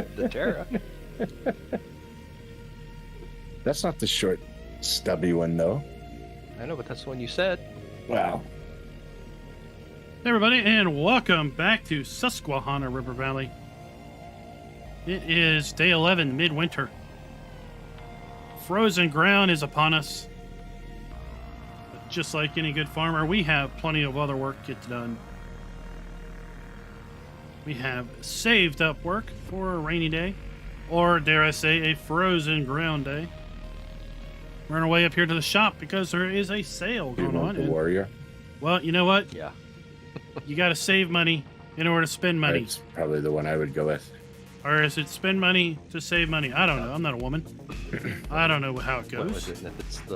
the Terra. That's not the short, stubby one, though. I know, but that's the one you said. Wow. Hey everybody, and welcome back to Susquehanna River Valley. It is day 11, midwinter. Frozen ground is upon us. But just like any good farmer, we have plenty of other work to get done. We have saved up work for a rainy day, or dare I say, a frozen ground day. We're on our way up here to the shop because there is a sale You going want on. the and- warrior? well, you know what? Yeah. You got to save money in order to spend money. That's probably the one I would go with. Or is it spend money to save money? I don't know. I'm not a woman. I don't know how it What goes. was it? And if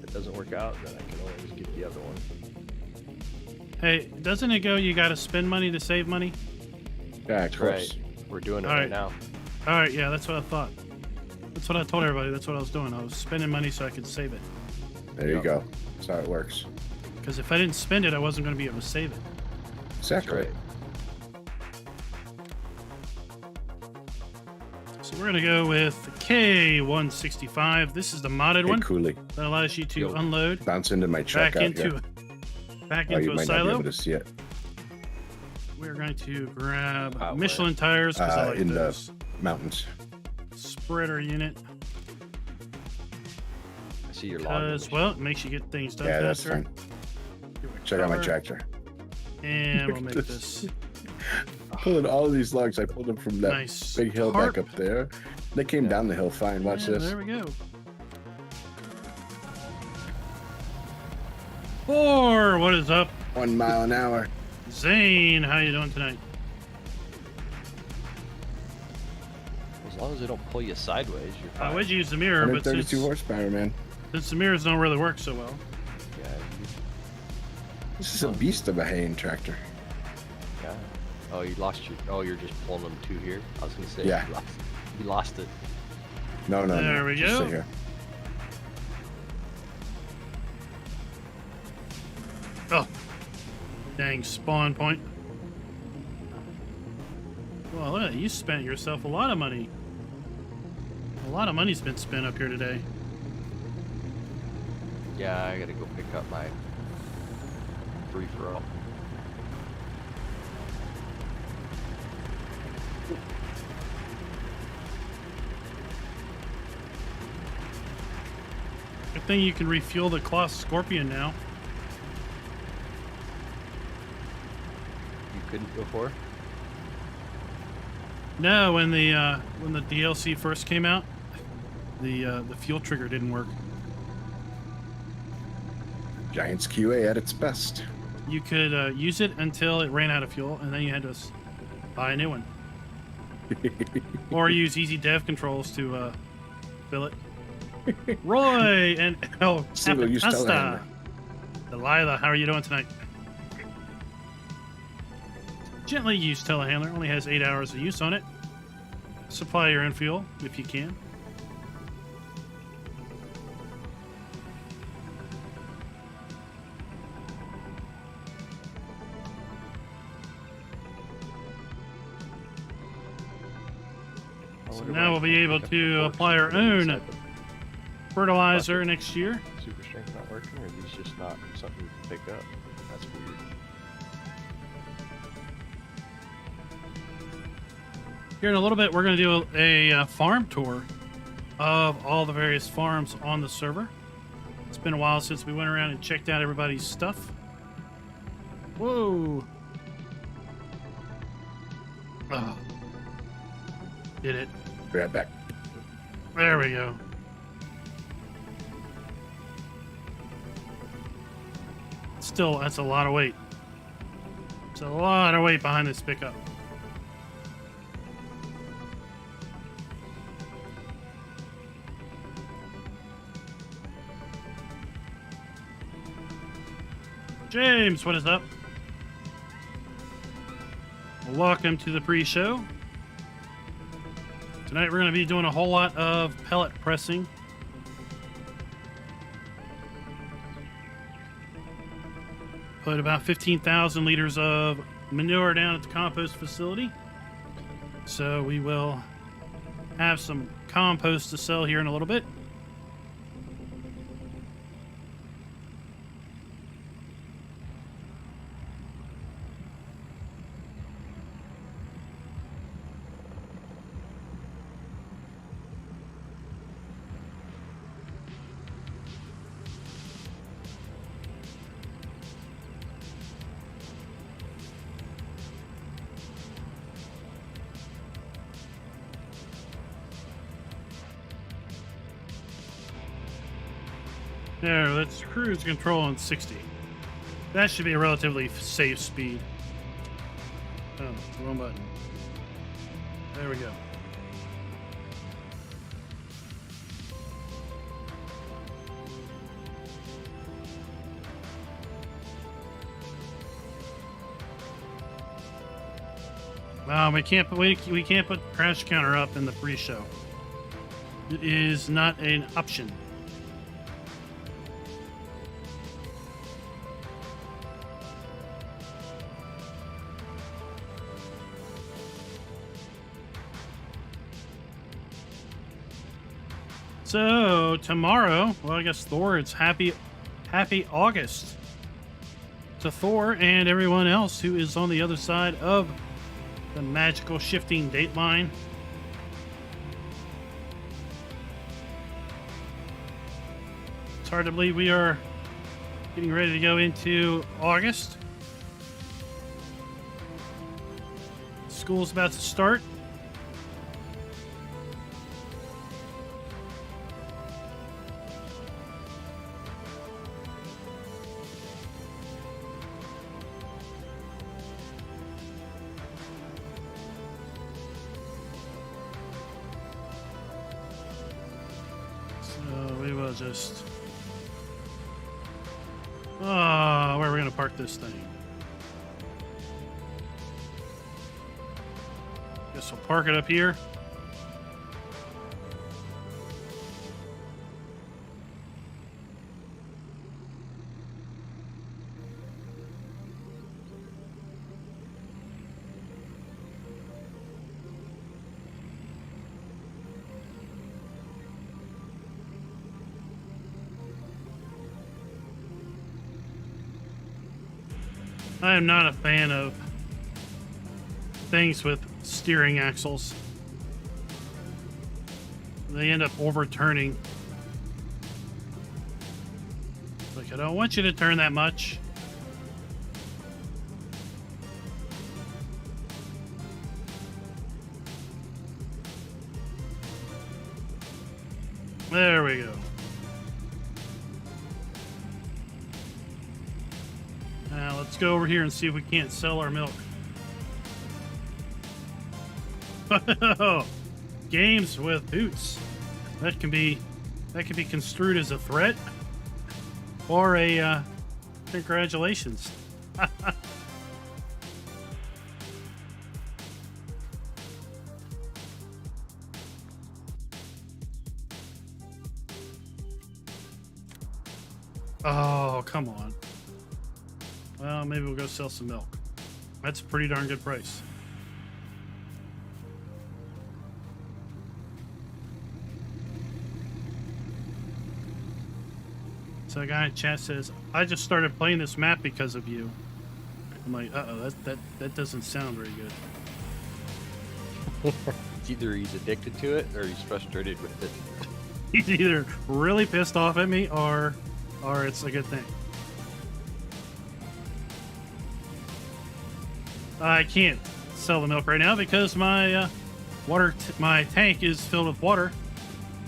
it doesn't work out, then I can always get the other one. Hey, doesn't it go you got to spend money to save money? Yeah, That's close. right. We're doing it All right right. now. All right, yeah, that's what I thought. That's what I told everybody. That's what I was doing. I was spending money so I could save it. There you go. That's how it works. Because if I didn't spend it, I wasn't going to be able to save it. That's Exactly. right. So we're going to go with the K165. This is the modded Hey, one Cooley, that allows you to Yo. unload bounce into my truck back out into here. back Oh, into you a might not be silo. able to see it. We're going to grab Where? Michelin tires because I like In the those. mountains. Spreader unit. I see your log. Because, well, it makes you get things done Yeah, that's faster. fine. Check out my Cover, tractor. And we'll make this Pulling all of these logs. I pulled them from that nice. big hill tarp. back up there. They came down the hill fine. Watch Yeah, this. There we go. 4, what is up? 1 mile an hour. Zane, how you doing tonight? As long as they don't pull you sideways, you're I fine. would use the mirror, but 132 since horsepower, man. the mirrors don't really work so well. Yeah. This is a beast of a haying tractor. Yeah. Oh, you lost your. Oh, you're just pulling them two here. I was gonna say. Yeah. You lost it. No, no, There no. we Just go. sit here. Oh, dang spawn point. Well, look at that. You spent yourself a lot of money. A lot of money's been spent up here today. Yeah, I gotta go pick up my free for all. Good thing you can refuel the Cloth Scorpion now. You couldn't before. No, when the DLC first came out, the fuel trigger didn't work. Giants QA at its best. You could use it until it ran out of fuel, and then you had to buy a new one, or use easy dev controls to fill it. Roy and Single-use Apatasta. telehandler. Delilah, how are you doing tonight? Gently used telehandler only has 8 hours of use on it. Supply your own fuel if you can. So now we'll be able to apply our own fertilizer next year. Super strength not working, or are these just not something you can pick up? That's weird. Here in a little bit, we're going to do a farm tour of all the various farms on the server. It's been a while since we went around and checked out everybody's stuff. Whoa. Oh. Did it. Be right back. There we go. Still, that's a lot of weight. It's a lot of weight behind this pickup. James, what is up? Welcome to the pre-show. Tonight we're going to be doing a whole lot of pellet pressing. Put about 15,000 liters of manure down at the compost facility. So we will have some compost to sell here in a little bit. There, let's cruise control on 60. That should be a relatively safe speed. Oh, wrong button. There we go. We can't put crash counter up in the pre-show. It is not an option. So tomorrow, well, I guess Thor, it's happy August to Thor and everyone else who is on the other side of the magical shifting date line. It's hard to believe we are getting ready to go into August. School's about to start. Just where are we gonna park this thing? Guess we'll park it up here. I am not a fan of things with steering axles. They end up overturning. Like, I don't want you to turn that much. There we go. Now let's go over here and see if we can't sell our milk. Games with boots. That can be construed as a threat or a congratulations. Oh, come on. Well, maybe we'll go sell some milk. That's a pretty darn good price. So a guy in chat says, I just started playing this map because of you. I'm like, uh-oh, that doesn't sound very good. It's either he's addicted to it or he's frustrated with it. He's either really pissed off at me or it's a good thing. I can't sell the milk right now because my my tank is filled with water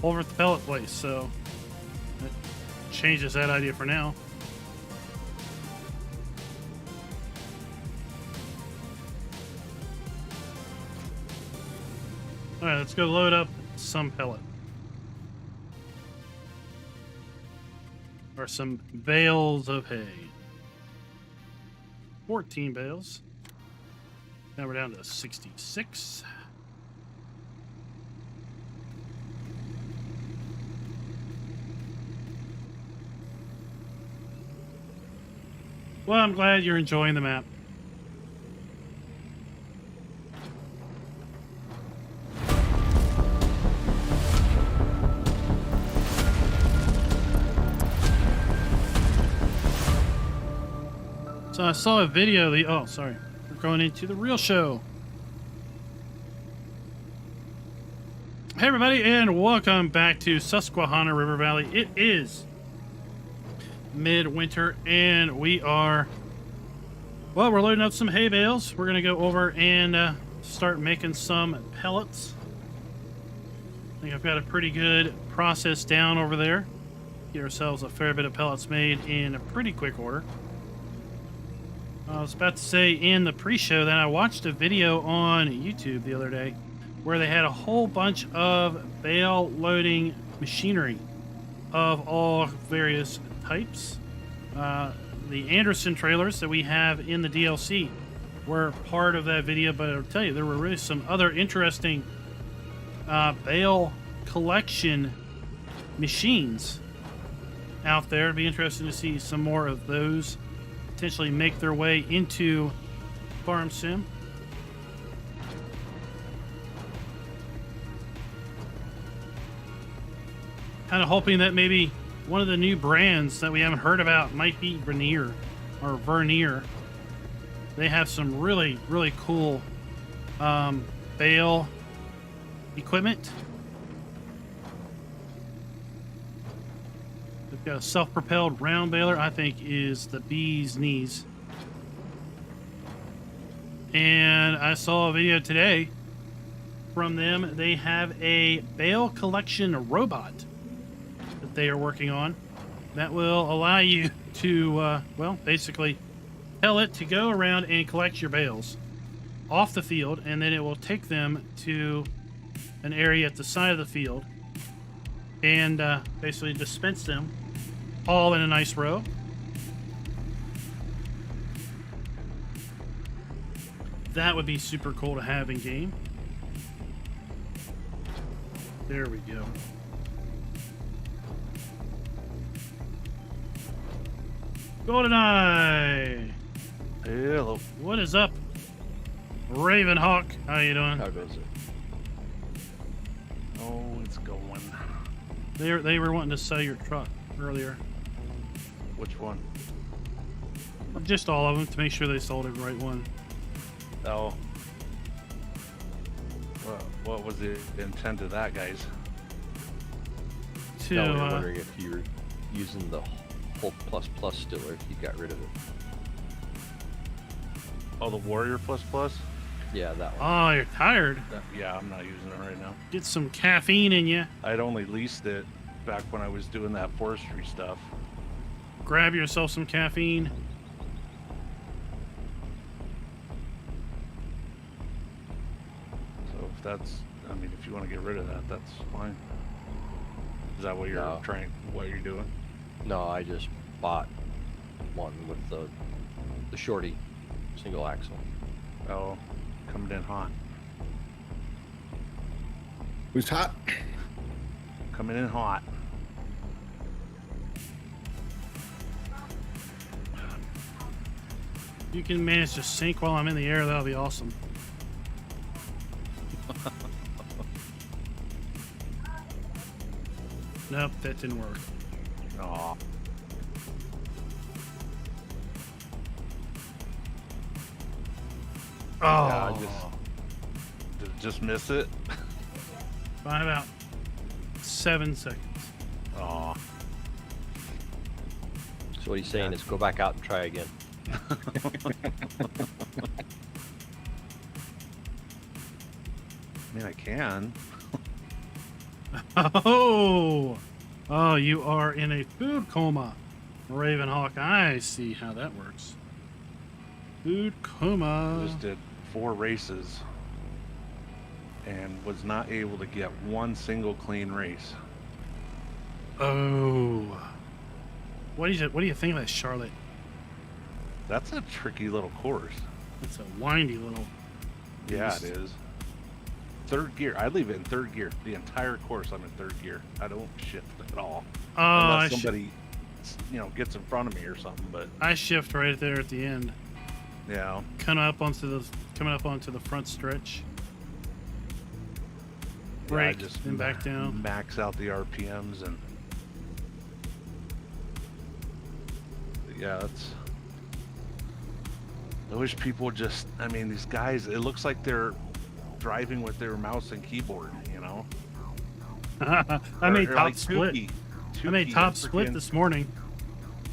over at the pellet place, so that changes that idea for now. All right, let's go load up some pellet. Or some bales of hay. 14 bales. Now we're down to 66. Well, I'm glad you're enjoying the map. So I saw a video. Oh, sorry. We're going into the real show. Hey, everybody, and welcome back to Susquehanna River Valley. It is midwinter, and we are, well, we're loading up some hay bales. We're going to go over and start making some pellets. I think I've got a pretty good process down over there. Get ourselves a fair bit of pellets made in a pretty quick order. I was about to say in the pre-show that I watched a video on YouTube the other day where they had a whole bunch of bale loading machinery of all various types. The Anderson trailers that we have in the DLC were part of that video, but I'll tell you, there were really some other interesting bale collection machines out there. It'd be interesting to see some more of those potentially make their way into Farm Sim. Kind of hoping that maybe one of the new brands that we haven't heard about might be Vernier or Vernier. They have some really, really cool bale equipment. They've got a self-propelled round baler, I think is the bee's knees. And I saw a video today from them. They have a bale collection robot that they are working on that will allow you to, well, basically tell it to go around and collect your bales off the field, and then it will take them to an area at the side of the field and basically dispense them all in a nice row. That would be super cool to have in game. There we go. GoldenEye! Hello. What is up, Ravenhawk? How you doing? How goes it? Oh, it's going. They were wanting to sell your truck earlier. Which one? Just all of them to make sure they sold the right one. Oh. What was the intent of that, guys? To No, we were wondering if you were using the Hulk plus still, or if you got rid of it. Oh, the Warrior Plus Plus? Yeah, that one. oh, you're tired. Yeah, I'm not using it right now. Get some caffeine in you. I'd only leased it back when I was doing that forestry stuff. Grab yourself some caffeine. So if that's, I mean, if you want to get rid of that, that's fine. Is that what you're No. what you're doing? No, I just bought one with the shorty single axle. Oh, coming in hot. Who's hot? Coming in hot. If you can manage to sink while I'm in the air, that'll be awesome. Nope, that didn't work. Aw. Oh, Yeah, did it just miss it? by about 7 seconds. Aw. So what he's saying is go back out and try again. I mean, I can. Oh, you are in a food coma, Ravenhawk. I see how that works. Food coma. Just did 4 races and was not able to get one single clean race. Oh, what do you think of that, Charlotte? That's a tricky little course. It's a windy little. Yeah, beast. it is. 3rd gear. I leave it in 3rd gear. The entire course I'm in 3rd gear. I don't shift at all. Oh, I Unless somebody, gets in front of me or something. But I shift right there at the end, yeah, coming up onto the front stretch. Brake, I just then back down. max out the RPMs and yeah, I wish people just, I mean, these guys, it looks like they're driving with their mouse and keyboard, you know? I made Or top like split. Tukey. I made Tukey, top that split freaking- this morning.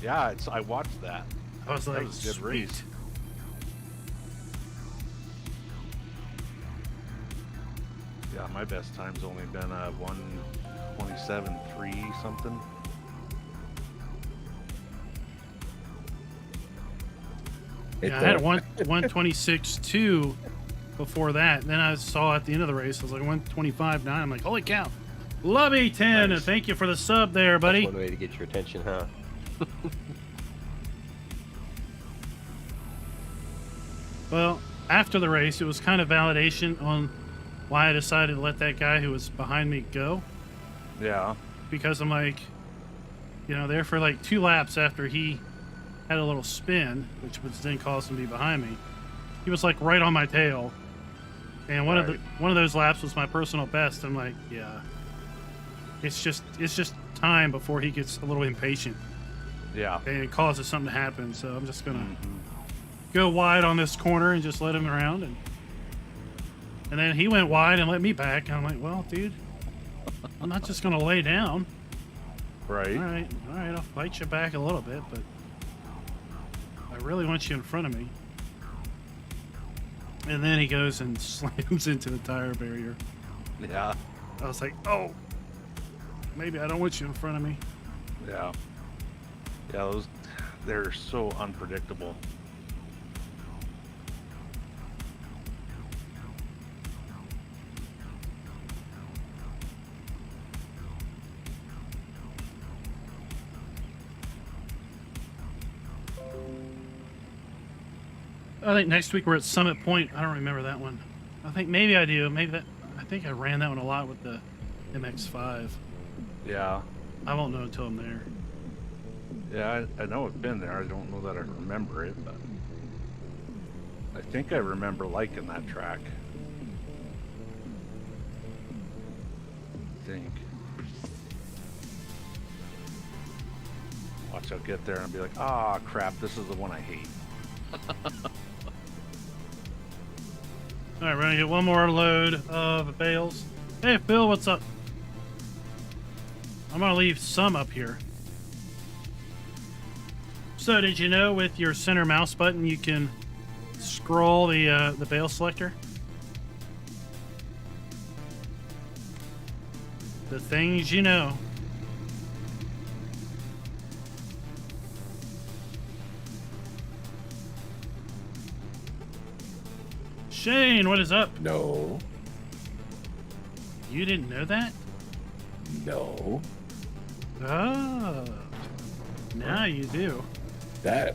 Yeah, I watched that. I was That like, was a good sweet. race. Yeah, my best time's only been 1:27.3 something. Yeah, I had a 126.2 before that. Then I saw at the end of the race, I was like 125.9. I'm like, holy cow. Lobby 10, Nice. thank you for the sub there, buddy. That's one way to get your attention, huh? Well, after the race, it was kind of validation on why I decided to let that guy who was behind me go. Yeah. Because I'm like, you know, there for like 2 laps after he had a little spin, which was then caused him to be behind me. He was like right on my tail, and one of those laps was my personal best. I'm like, yeah, it's just time before he gets a little impatient Yeah. and it causes something to happen. So I'm just gonna go wide on this corner and just let him around, and then he went wide and let me back. And I'm like, well, dude, I'm not just gonna lay down. Right. All right, I'll fight you back a little bit, but I really want you in front of me. And then he goes and slams into the tire barrier. Yeah. I was like, oh, maybe I don't want you in front of me. Yeah. Yeah, they're so unpredictable. I think next week we're at Summit Point. I don't remember that one. I think maybe I do. I think I ran that one a lot with the MX-5. Yeah. I won't know until I'm there. Yeah, I know I've been there. I don't know that I remember it, but I think I remember liking that track. I think. Watch, I'll get there and be like, ah, crap, this is the one I hate. All right, we're gonna get one more load of bales. Hey, Phil, what's up? I'm gonna leave some up here. So, did you know with your center mouse button you can scroll the bale selector? The things you know. Shane, what is up? No. You didn't know that? No. Oh. Now you do. That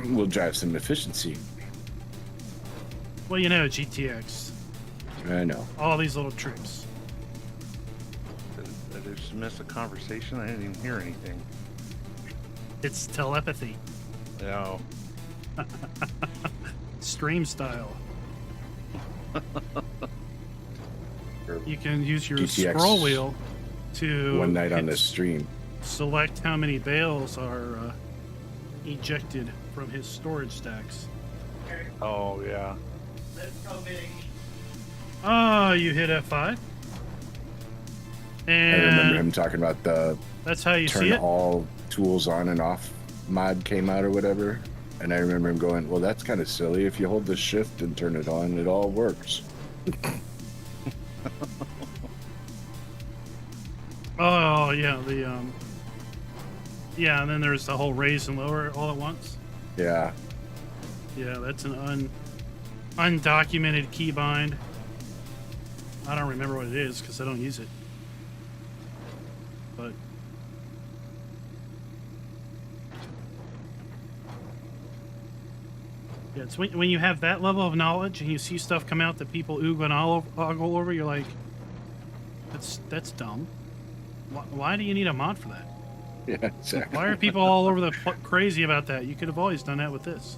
will drive some efficiency. Well, you know, GTX. I know. All these little tricks. Did I just miss a conversation? I didn't even hear anything. It's telepathy. No. Stream style. Or You can use your GTX scroll wheel to one night on hit- this stream. select how many bales are ejected from his storage stacks. Oh, yeah. Oh, you hit F5. I remember And him talking about the that's how you see turn it. all tools on and off mod came out or whatever. And I remember him going, well, that's kind of silly. If you hold the shift and turn it on, it all works. Oh, yeah, yeah, and then there's the whole raise and lower all at once. Yeah. Yeah, that's an undocumented keybind. I don't remember what it is because I don't use it. But yeah, it's when you have that level of knowledge and you see stuff come out that people ogle and ogle over, you're like, that's dumb. Why do you need a mod for that? Yeah, exactly. Why are people all over the crazy about that? You could have always done that with this.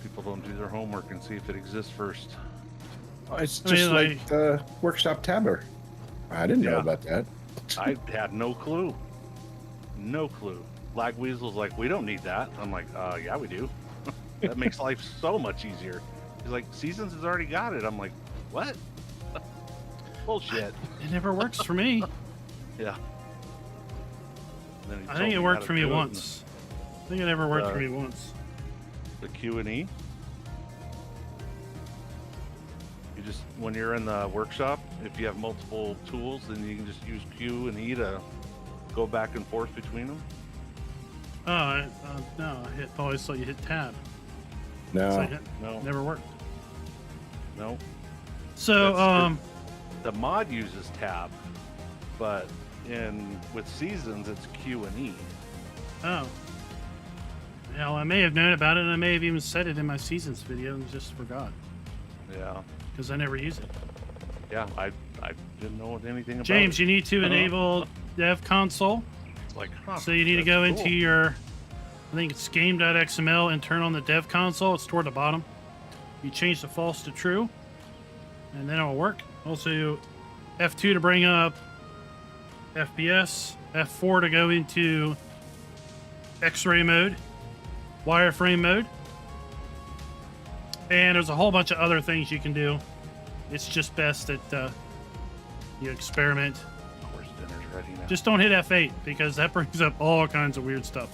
People don't do their homework and see if it exists first. It's I mean, just like- like the workshop tabber. I didn't know Yeah. about that. I had no clue. No clue. Lag Weasel's like, we don't need that. I'm like, yeah, we do. That makes life so much easier. He's like, Seasons has already got it. I'm like, what? Bullshit. It never works for me. Yeah. Then he I told think it me worked how for to me do it, once. I think it never worked for Uh, me once. The Q&E. You just, when you're in the workshop, if you have multiple tools, then you can just use Q and E to go back and forth between them. Oh, no, I always thought you hit tab. No. So it No, never worked. no. So, That's the mod uses tab, but with Seasons, it's Q and E. oh. Hell, I may have known about it, and I may have even said it in my Seasons video and just forgot. Yeah. Because I never use it. Yeah, I didn't know anything about James, it. you need to enable Dev Console. It's like, huh, So you need to that's go cool. into your, I think it's game.xml, and turn on the Dev Console. It's toward the bottom. You change the false to true, and then it'll work. Also, F2 to bring up FPS, F4 to go into X-ray mode, wireframe mode, and there's a whole bunch of other things you can do. It's just best that you experiment. Of course, dinner's ready now. Just don't hit F8 because that brings up all kinds of weird stuff.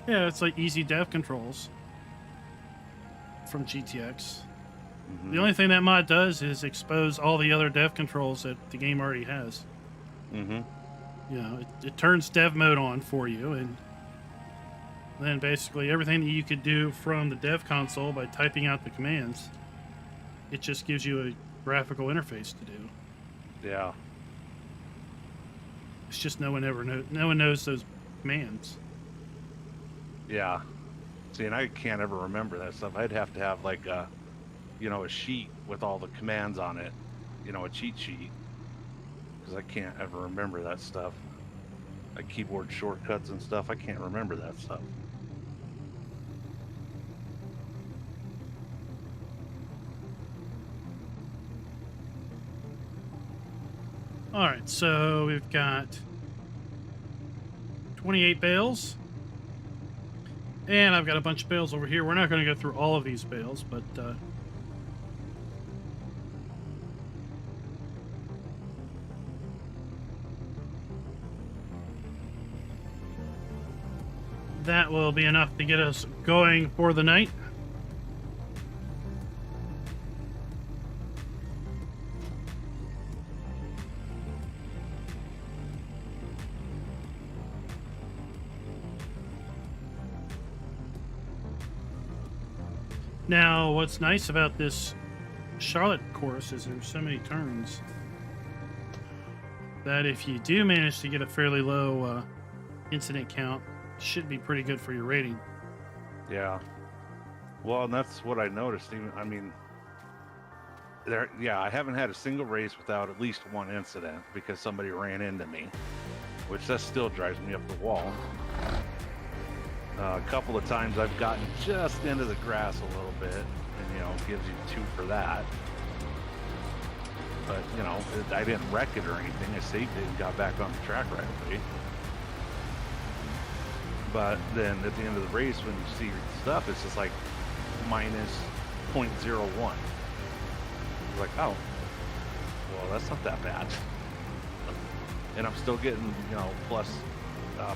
Yeah, it's like easy dev controls from GTX. Mhm. The only thing that mod does is expose all the other dev controls that the game already has. Mhm. You know, it turns dev mode on for you, and then basically everything that you could do from the dev console by typing out the commands, it just gives you a graphical interface to do. Yeah. It's just no one knows those commands. Yeah. See, and I can't ever remember that stuff. I'd have to have like a sheet with all the commands on it, a cheat sheet, because I can't ever remember that stuff. Like keyboard shortcuts and stuff, I can't remember that stuff. All right, so we've got 28 bales. And I've got a bunch of bales over here. We're not going to go through all of these bales, but that will be enough to get us going for the night. Now, what's nice about this Charlotte course is there's so many turns that if you do manage to get a fairly low incident count, it should be pretty good for your rating. Yeah. Well, and that's what I noticed. I mean, I haven't had a single race without at least one incident because somebody ran into me, which that still drives me up the wall. A couple of times I've gotten just into the grass a little bit, and gives you 2 for that. But I didn't wreck it or anything. I saved it and got back on the track right away. But then at the end of the race, when you see your stuff, it's just like minus 0.01. It's like, oh, well, that's not that bad. And I'm still getting, plus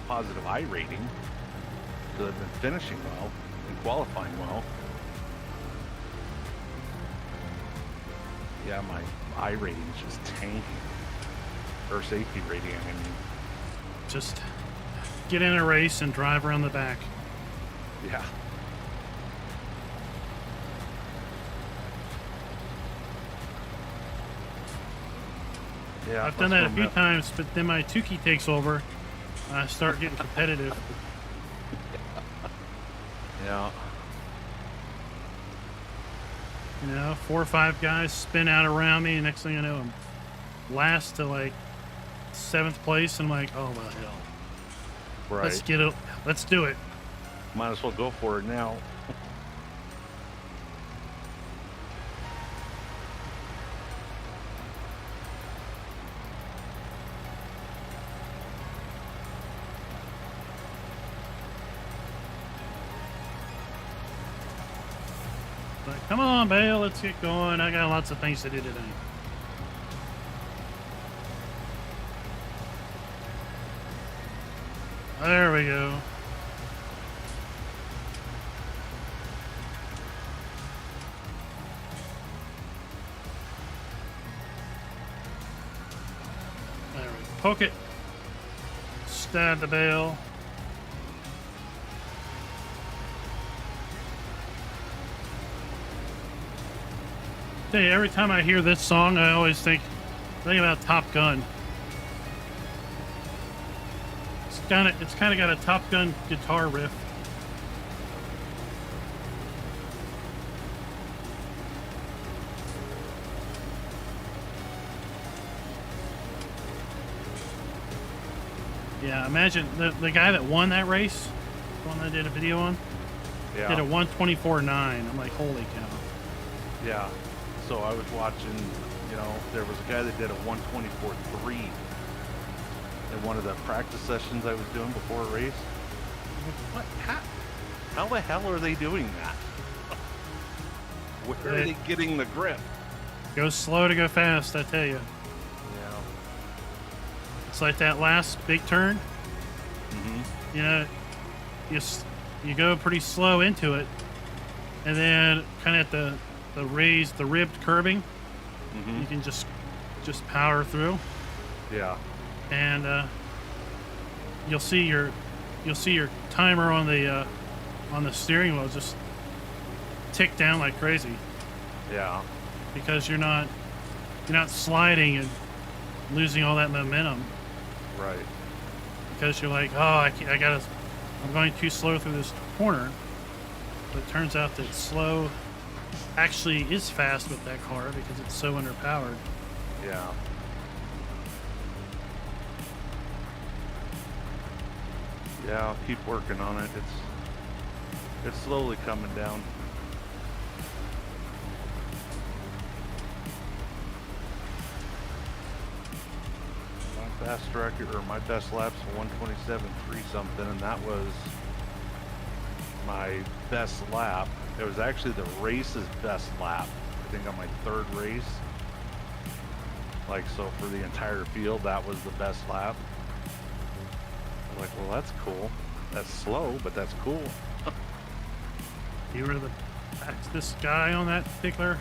positive I rating. So I've been finishing well and qualifying well. Yeah, my I rating is just tanking. Or safety rating, I mean. Just get in a race and drive around the back. Yeah. Yeah, I've done that a few times, but then my Tukey takes over. I start getting competitive. Yeah. 4 or 5 guys spin out around me, and next thing I know, I'm last to like 7th place, and I'm like, oh well, hell. Right. Let's get it. Let's do it. Might as well go for it now. Come on, Bale, let's get going. I got lots of things to do today. There we go. There we go. Poke it. Stab the bale. Tell you, every time I hear this song, I always think about Top Gun. It's kind of got a Top Gun guitar riff. Yeah, imagine the guy that won that race, the one I did a video on, Yeah. did a 124.9. I'm like, holy cow. Yeah. So I was watching, you know, there was a guy that did a 124.3 in one of the practice sessions I was doing before a race. I'm like, what? How the hell are they doing that? Where are they getting the grip? Go slow to go fast, I tell you. Yeah. It's like that last big turn. Mm-hmm. You know, you go pretty slow into it, and then kind of at the ribbed curbing, Mm-hmm. you can just power through, Yeah. and you'll see your timer on the steering wheel just tick down like crazy Yeah. because you're not sliding and losing all that momentum Right. because you're like, oh, I'm going too slow through this corner. But it turns out that slow actually is fast with that car because it's so underpowered. Yeah. Yeah, I'll keep working on it. It's slowly coming down. My best record, or my best lap's 127.3 something, and that was my best lap. It was actually the race's best lap. I think on my third race. Like, so for the entire field, that was the best lap. I'm like, well, that's cool. That's slow, but that's cool. You were the fastest guy on that particular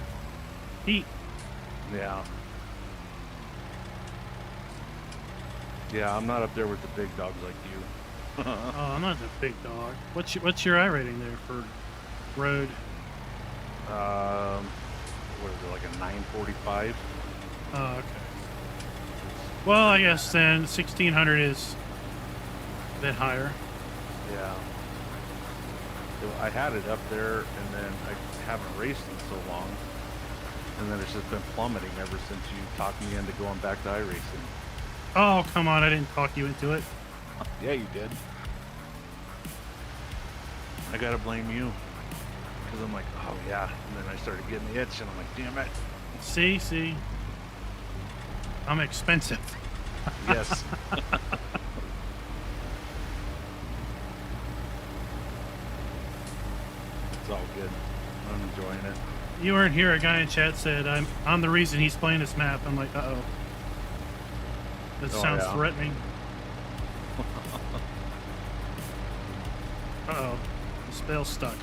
heat. Yeah. Yeah, I'm not up there with the big dogs like you. Oh, I'm not the big dog. What's your I rating there for road? What is it, like a 945? Oh, okay. Well, I guess then 1600 is a bit higher. Yeah. So I had it up there, and then I haven't raced in so long, and then it's just been plummeting ever since you talked me into going back to iRacing. Oh, come on, I didn't talk you into it. Yeah, you did. I gotta blame you. Because I'm like, oh yeah. And then I started getting the itch, and I'm like, damn it. See. I'm expensive. Yes. It's all good. I'm enjoying it. You weren't here. A guy in chat said, I'm the reason he's playing this map. I'm like, uh-oh. That Oh, sounds yeah. threatening. Uh-oh. The spell's stuck.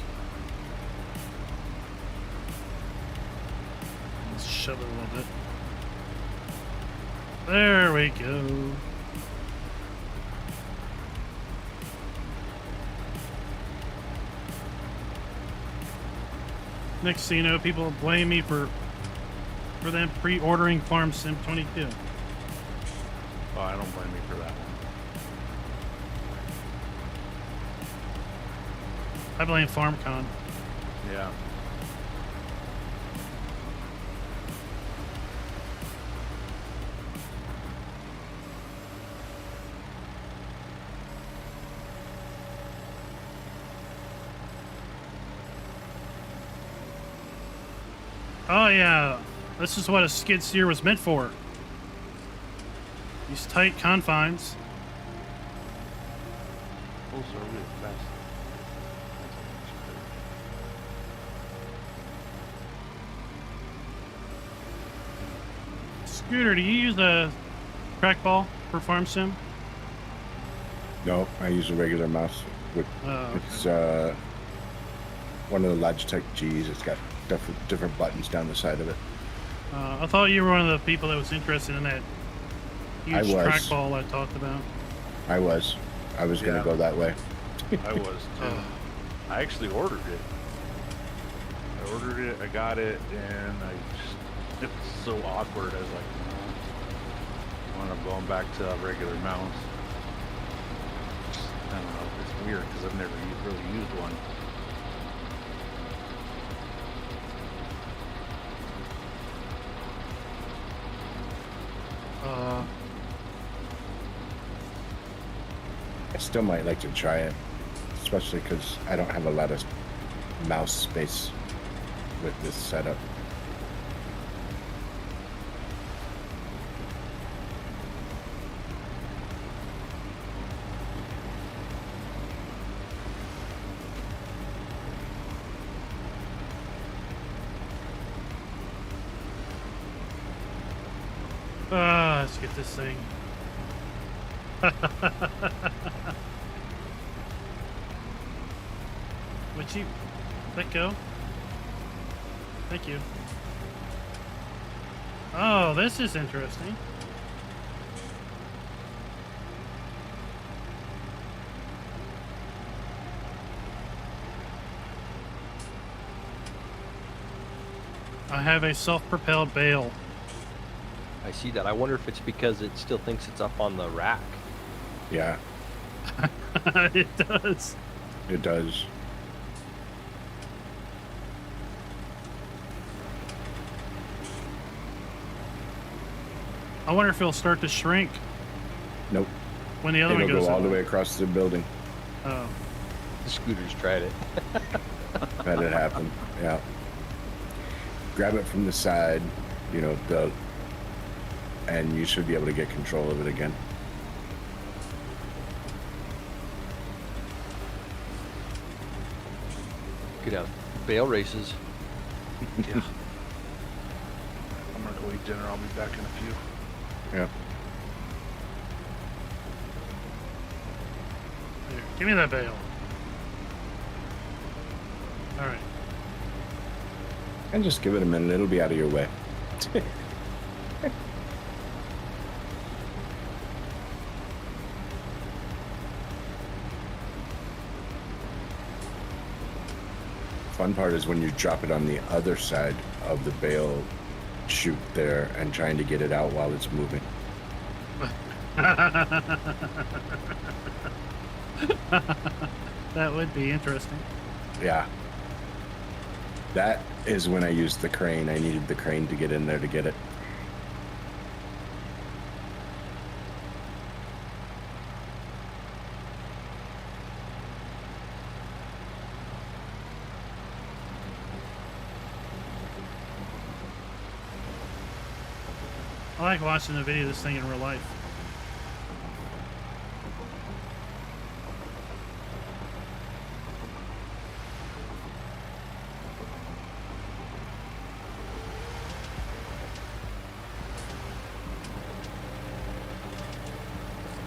Let's shove it a little bit. There we go. Next thing you know, people blame me for them pre-ordering Farm Sim 22. Oh, I don't blame you for that one. I blame FarmCon. Yeah. Oh yeah, this is what a skid steer was meant for. These tight confines. Also, really fast. Scooter, do you use a trackball for Farm Sim? No, I use a regular mouse. With Oh, It's one of the Logitech G's. It's got different buttons down the side of it. I thought you were one of the people that was interested in that huge I was. trackball I talked about. I was going to go that way. I was too. I actually ordered it. I ordered it, I got it, and it was so awkward. I was like, I end up going back to regular mounts. I don't know, it's weird because I've never really used one. I still might like to try it, especially because I don't have a lot of mouse space with this setup. Let's get this thing. Would you let go? Thank you. Oh, this is interesting. I have a self-propelled bale. I see that. I wonder if it's because it still thinks it's up on the rack. Yeah, It does. it does. I wonder if it'll start to shrink Nope. when the other It'll one goes go all up. the way across the building. Oh. The scooters tried it. Had it happen. Yeah. Grab it from the side, and you should be able to get control of it again. Could have bale races. Yeah. I'm gonna go eat dinner. I'll be back in a few. Yeah. Here, give me that bale. All right. And just give it a minute. It'll be out of your way. Fun part is when you drop it on the other side of the bale chute there and trying to get it out while it's moving. That would be interesting. Yeah. That is when I used the crane. I needed the crane to get in there to get it. I like watching the video of this thing in real life.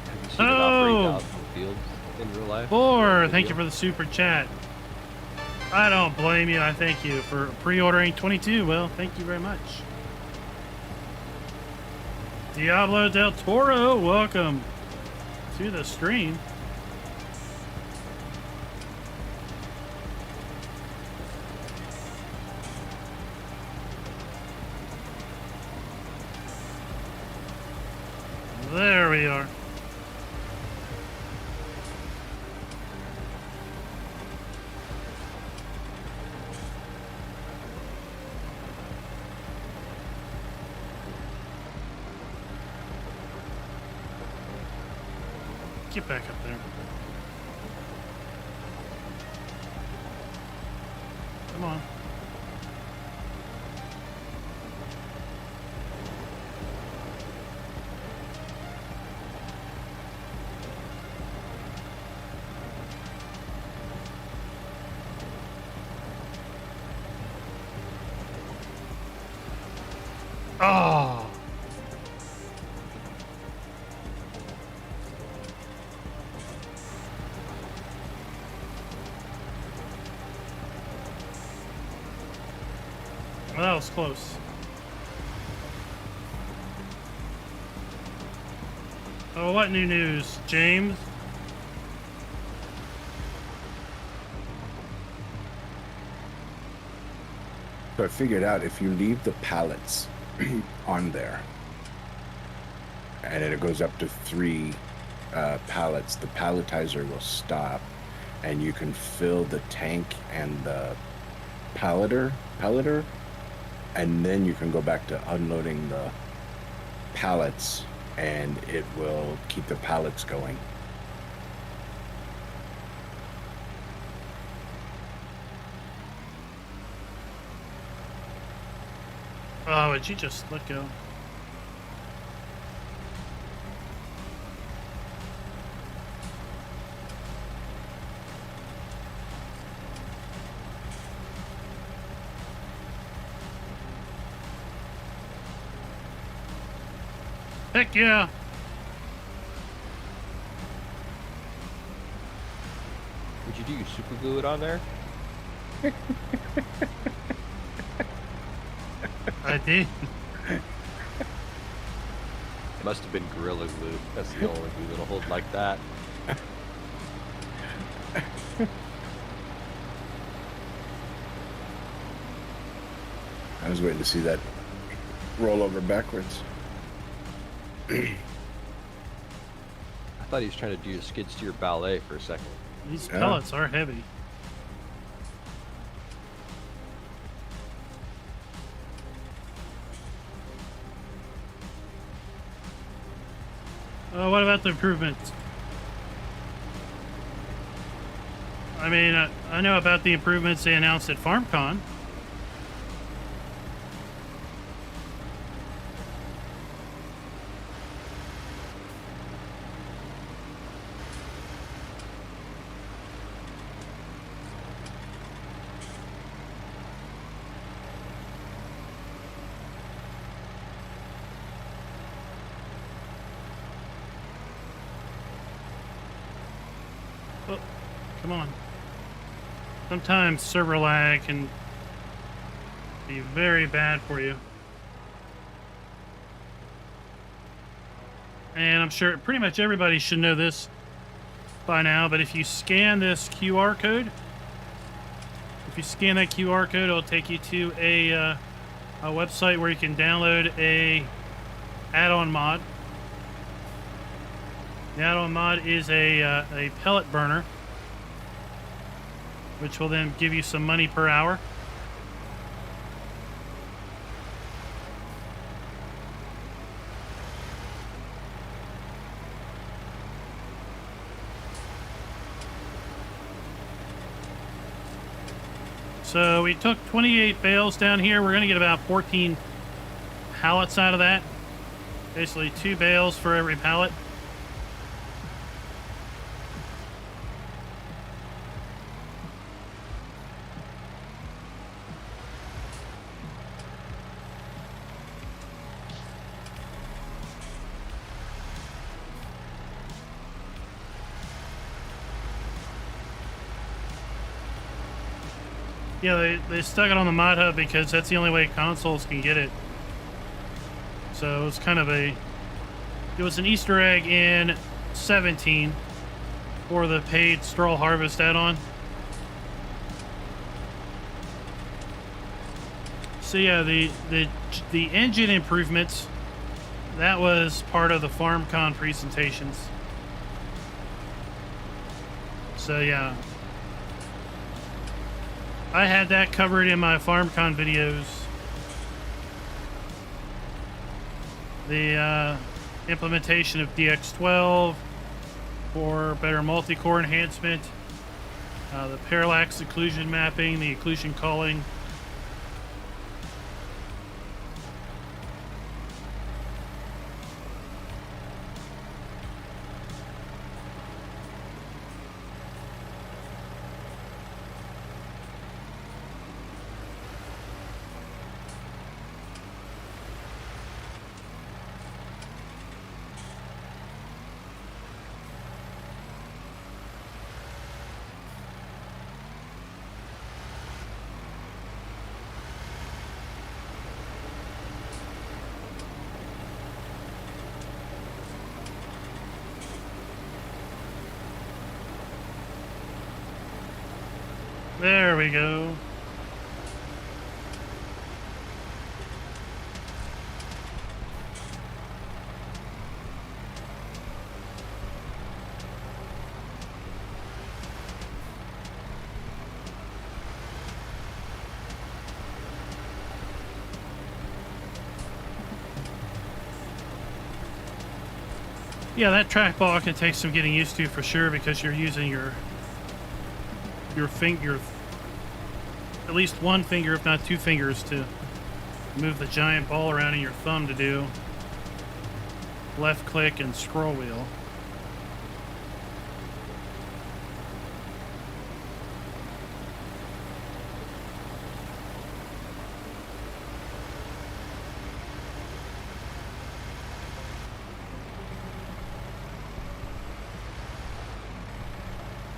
Have you seen it operate out in the field in real life? Four, thank you for the super chat. I don't blame you. I thank you for pre-ordering 22. Well, thank you very much. Diablo del Toro, welcome to the stream. There we are. Get back up there. Come on. Oh. that was close. Oh, what new news, James? So I figured out if you leave the pallets on there, and it goes up to 3 pallets, the palletizer will stop, and you can fill the tank and the pelleter, and then you can go back to unloading the pallets, and it will keep the pallets going. Oh, would you just let go? Heck yeah! Would you do your super glue it on there? I did. It must have been Gorilla Glue. That's the only glue that'll hold like that. I was waiting to see that roll over backwards. I thought he was trying to do a skid steer ballet for a second. These Yeah. pellets are heavy. What about the improvements? I mean, I know about the improvements they announced at FarmCon. Oh, come on. Sometimes server lag can be very bad for you. And I'm sure pretty much everybody should know this by now, but if you scan this QR code, it'll take you to a website where you can download a add-on mod. The add-on mod is a pellet burner, which will then give you some money per hour. So we took 28 bales down here. We're going to get about 14 pallets out of that. Basically 2 bales for every pallet. Yeah, they stuck it on the mod hub because that's the only way consoles can get it. So it's kind of it was an Easter egg in 17 for the paid straw harvest add-on. So yeah, the engine improvements, that was part of the FarmCon presentations. So yeah, I had that covered in my FarmCon videos. The implementation of DX12 for better multi-core enhancement, the parallax occlusion mapping, the occlusion culling. There we go. Yeah, that trackball can take some getting used to for sure, because you're using your finger, at least one finger, if not two fingers, to move the giant ball around, and your thumb to do left click and scroll wheel.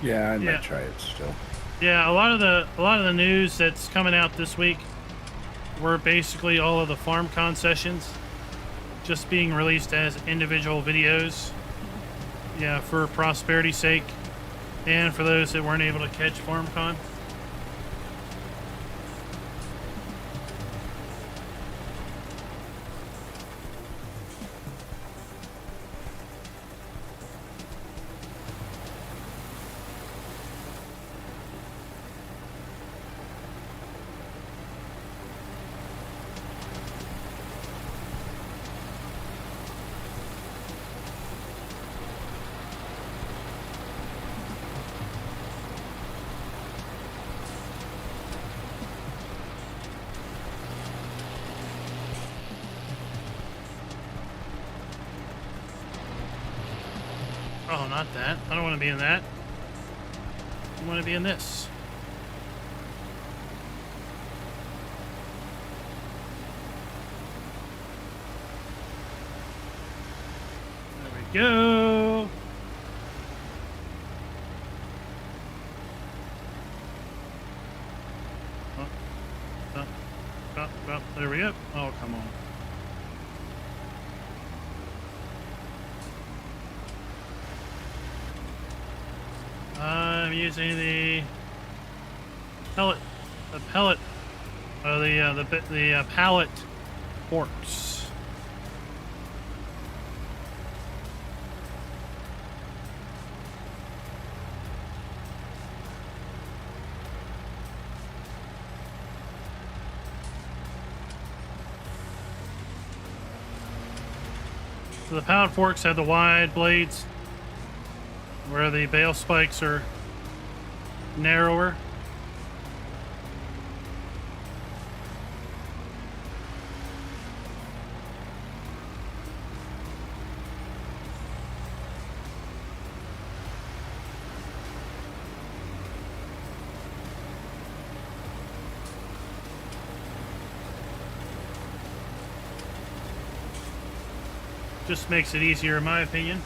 Yeah, I might Yeah. try it still. Yeah, a lot of the news that's coming out this week were basically all of the FarmCon sessions just being released as individual videos. Yeah, for prosperity's sake, and for those that weren't able to catch FarmCon. Oh, not that. I don't want to be in that. I want to be in this. There we go. Oh, there we go. Oh, come on. I'm using the pellet, the pallet forks. So the pallet forks have the wide blades, where the bale spikes are narrower. Just makes it easier in my opinion.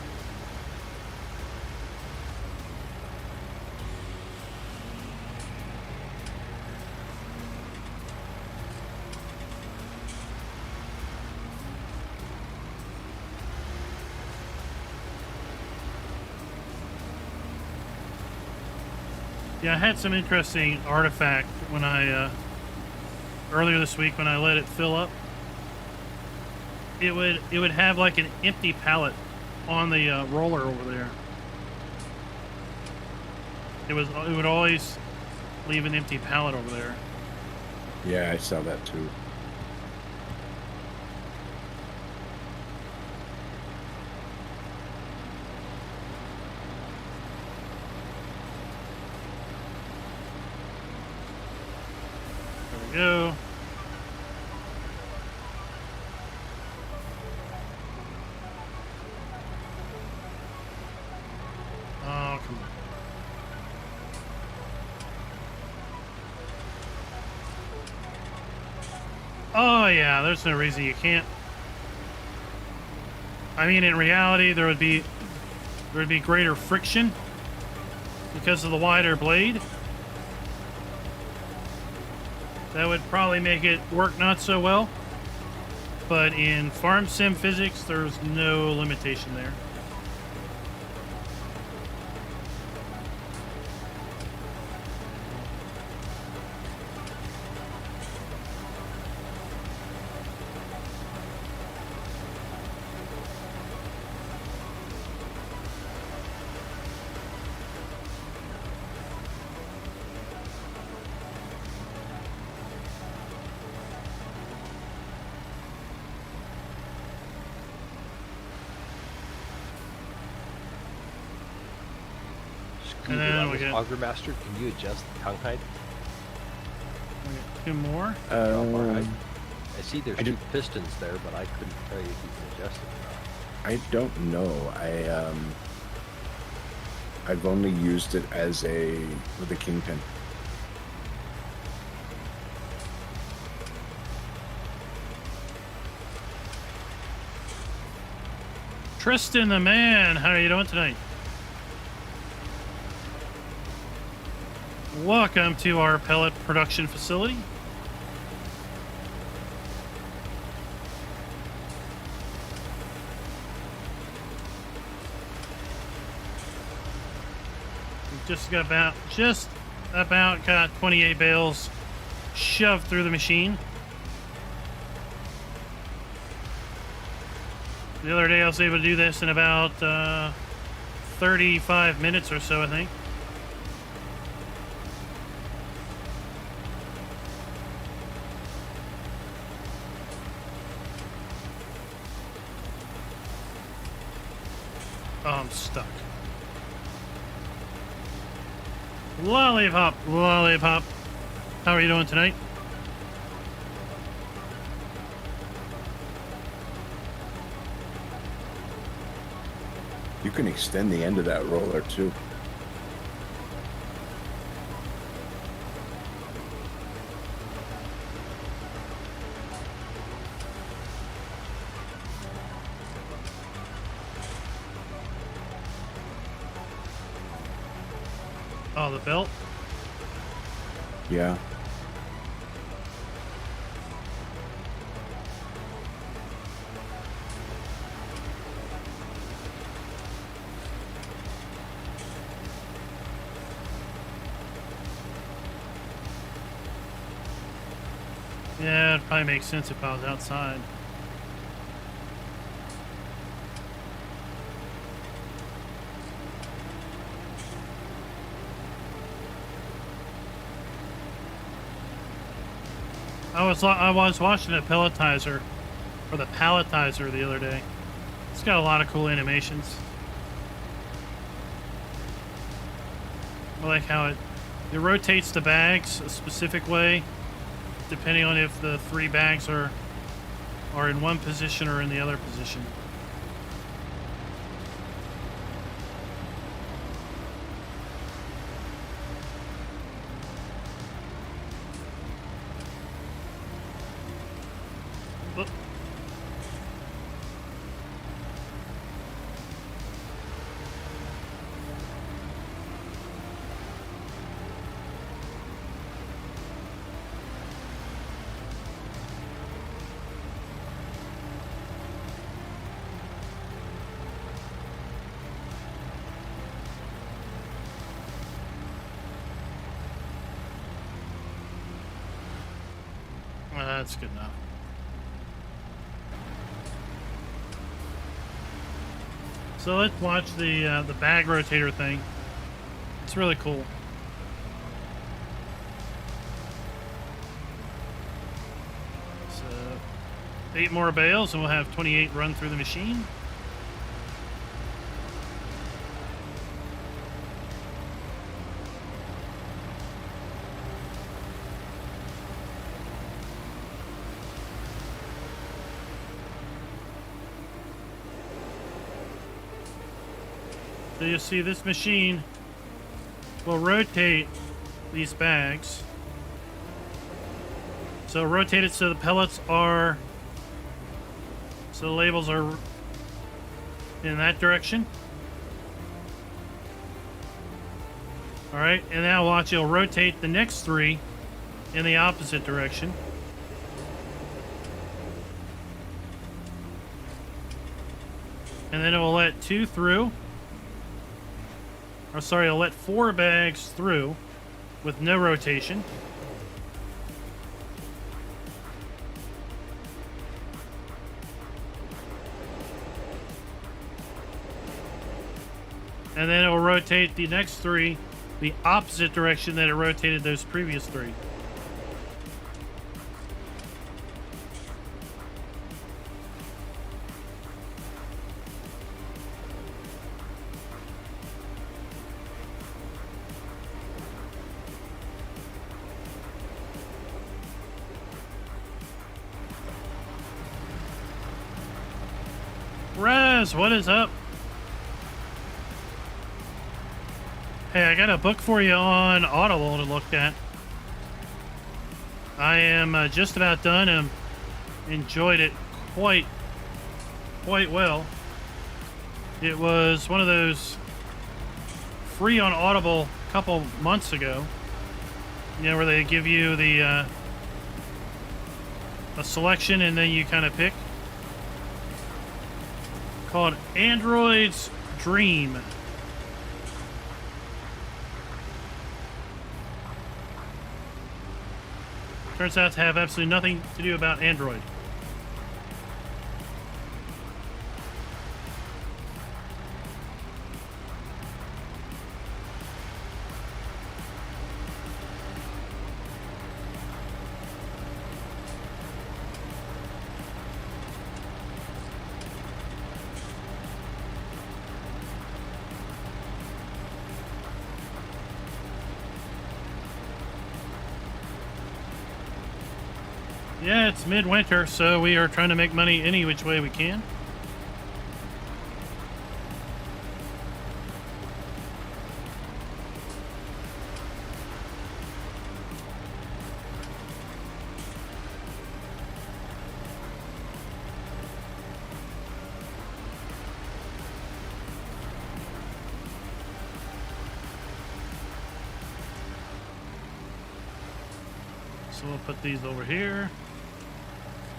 Yeah, I had some interesting artifact when I earlier this week when I let it fill up. It would have like an empty pallet on the roller over there. It would always leave an empty pallet over there. Yeah, I saw that too. There we go. Oh, come on. Oh yeah, there's no reason you can't. I mean, in reality, there would be greater friction because of the wider blade. That would probably make it work not so well. But in farm sim physics, there's no limitation there. And then we get Auger Master, can you adjust the tongue height? 2 more. I see there's 2 pistons there, but I couldn't tell you if you can adjust it or not. I don't know. I've only used it as with a kingpin. Tristan the man, how are you doing tonight? Welcome to our pellet production facility. We've just about got 28 bales shoved through the machine. The other day I was able to do this in about 35 minutes or so, I think. Oh, I'm stuck. Lollipop, lollipop. How are you doing tonight? You can extend the end of that roller too. Oh, the belt? Yeah. Yeah, it'd probably make sense if I was outside. I was watching a pelletizer, or the palletizer the other day. It's got a lot of cool animations. I like how it rotates the bags a specific way, depending on if the 3 bags are in one position or in the other position. Oop. That's good enough. So let's watch the bag rotator thing. It's really cool. So 8 more bales and we'll have 28 run through the machine. So you see this machine will rotate these bags. So rotate it so the pellets are, so the labels are in that direction. All right, and now watch, it'll rotate the next 3 in the opposite direction. And then it will let 2 through. Or sorry, I'll let 4 bags through with no rotation. And then it will rotate the next 3 the opposite direction that it rotated those previous 3. Raz, what is up? Hey, I got a book for you on Audible to look at. I am just about done and enjoyed it quite well. It was one of those free on Audible a couple months ago. You know, where they give you the a selection and then you kind of pick. Called Android's Dream. Turns out to have absolutely nothing to do about Android. Yeah, it's midwinter, so we are trying to make money any which way we can. So we'll put these over here.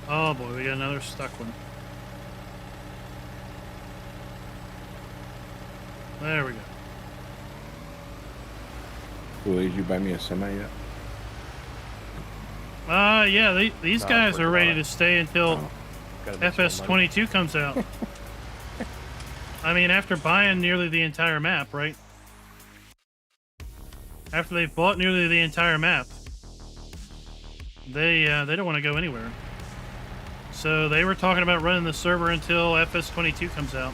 Oh boy, we got another stuck one. There we go. Well, did you buy me a semi yet? Yeah, these No, guys working are on ready it. to stay until Gotta make some money. FS22 comes out. I mean, after buying nearly the entire map, right? After they've bought nearly the entire map, they don't want to go anywhere. So they were talking about running the server until FS22 comes out.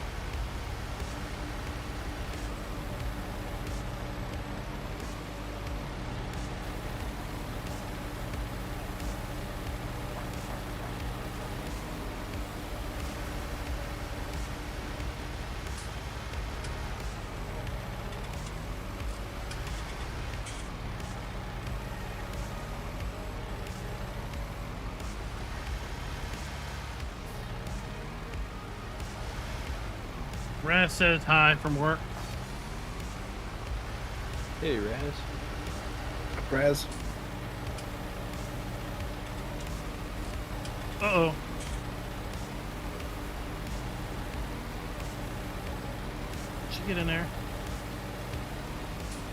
Raz says hi from work. Hey, Raz. Raz? Uh-oh. Did she get in there?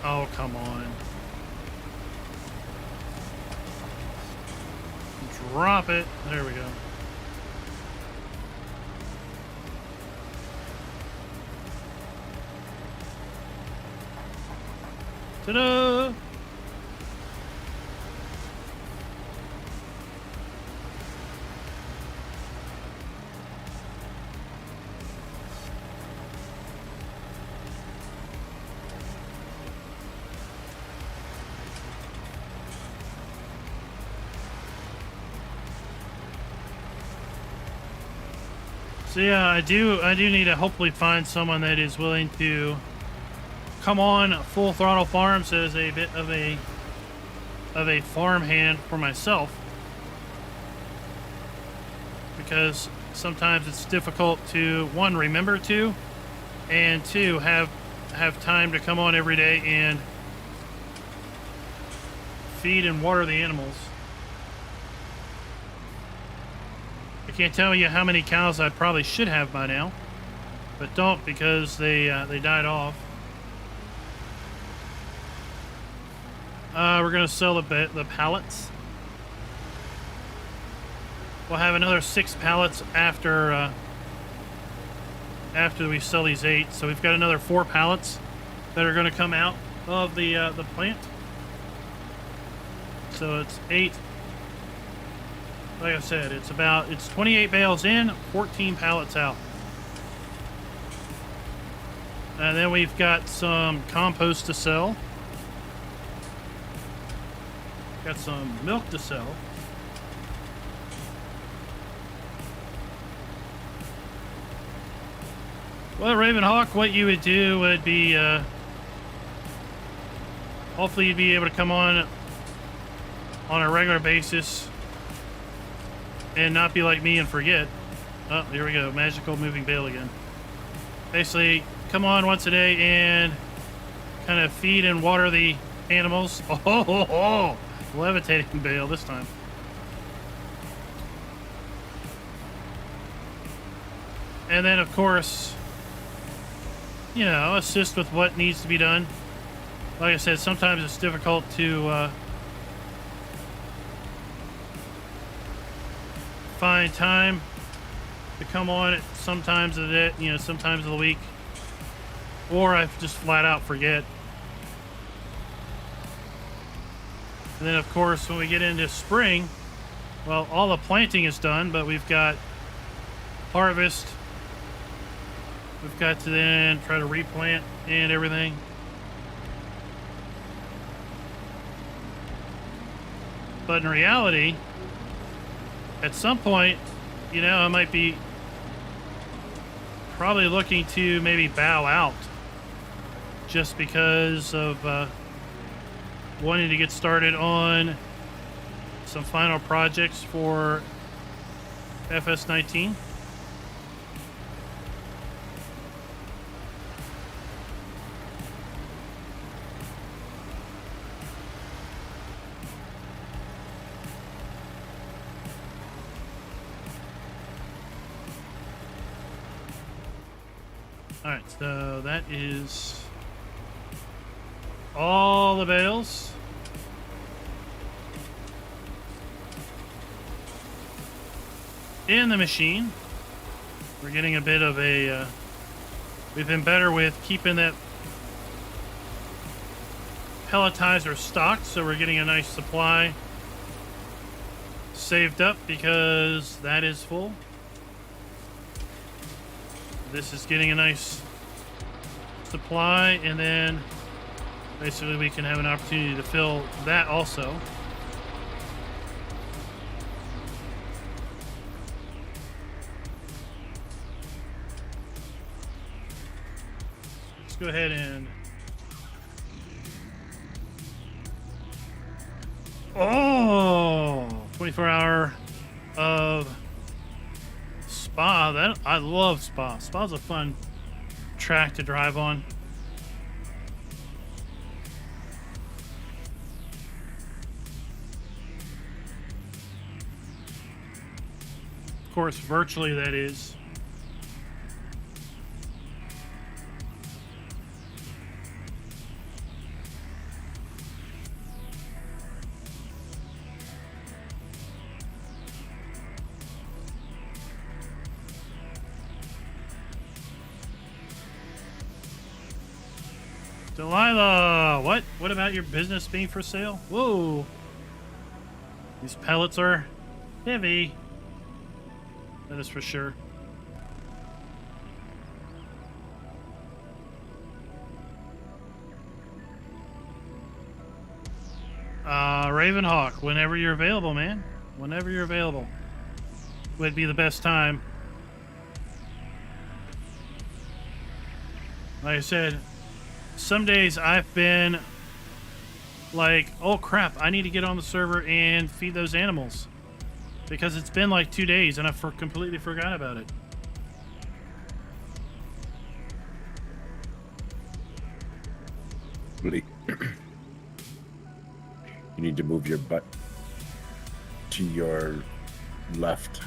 Oh, come on. Drop it. There we go. Ta-da! So yeah, I do need to hopefully find someone that is willing to come on Full Throttle Farms as a bit of a farm hand for myself, because sometimes it's difficult to, one, remember to, and two, have time to come on every day and feed and water the animals. I can't tell you how many cows I probably should have by now, but don't, because they died off. We're gonna sell the pallets. We'll have another 6 pallets after we sell these 8. So we've got another 4 pallets that are gonna come out of the plant. So it's 8. Like I said, it's 28 bales in, 14 pallets out. And then we've got some compost to sell. Got some milk to sell. Well, Ravenhawk, what you would do would be, hopefully you'd be able to come on a regular basis and not be like me and forget. Oh, here we go. Magical moving bale again. Basically, come on once a day and kind of feed and water the animals. Oh, levitating bale this time. And then, of course, you know, assist with what needs to be done. Like I said, sometimes it's difficult to find time to come on it. Sometimes of the, you know, sometimes of the week, or I just flat out forget. And then, of course, when we get into spring, well, all the planting is done, but we've got harvest. We've got to then try to replant and everything. But in reality, at some point, you know, I might be probably looking to maybe bow out just because of wanting to get started on some final projects for FS19. Alright, so that is all the bales. In the machine. We're getting a bit of a, we've been better with keeping that pelletizer stocked, so we're getting a nice supply saved up because that is full. This is getting a nice supply, and then basically we can have an opportunity to fill that also. Let's go ahead and... Oh! 24-hour of Spa. That I love Spa. Spa's a fun track to drive on. Of course, virtually that is. Delilah, what? What about your business being for sale? Whoa. These pellets are heavy. That is for sure. Ravenhawk, whenever you're available, man. Whenever you're available would be the best time. Like I said, some days I've been like, oh crap, I need to get on the server and feed those animals because it's been like 2 days and I completely forgot about it. You need to move your butt to your left.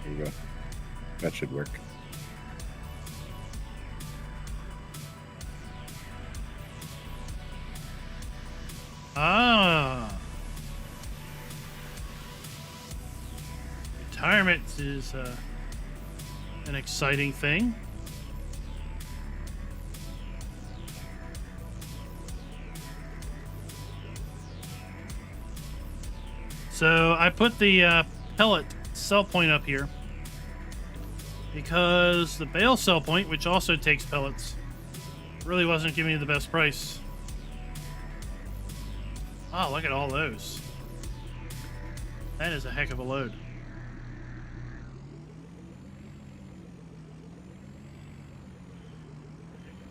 There you go. That should work. Ah. Retirement is an exciting thing. So I put the pellet sell point up here because the bale sell point, which also takes pellets, really wasn't giving you the best price. Oh, look at all those. That is a heck of a load.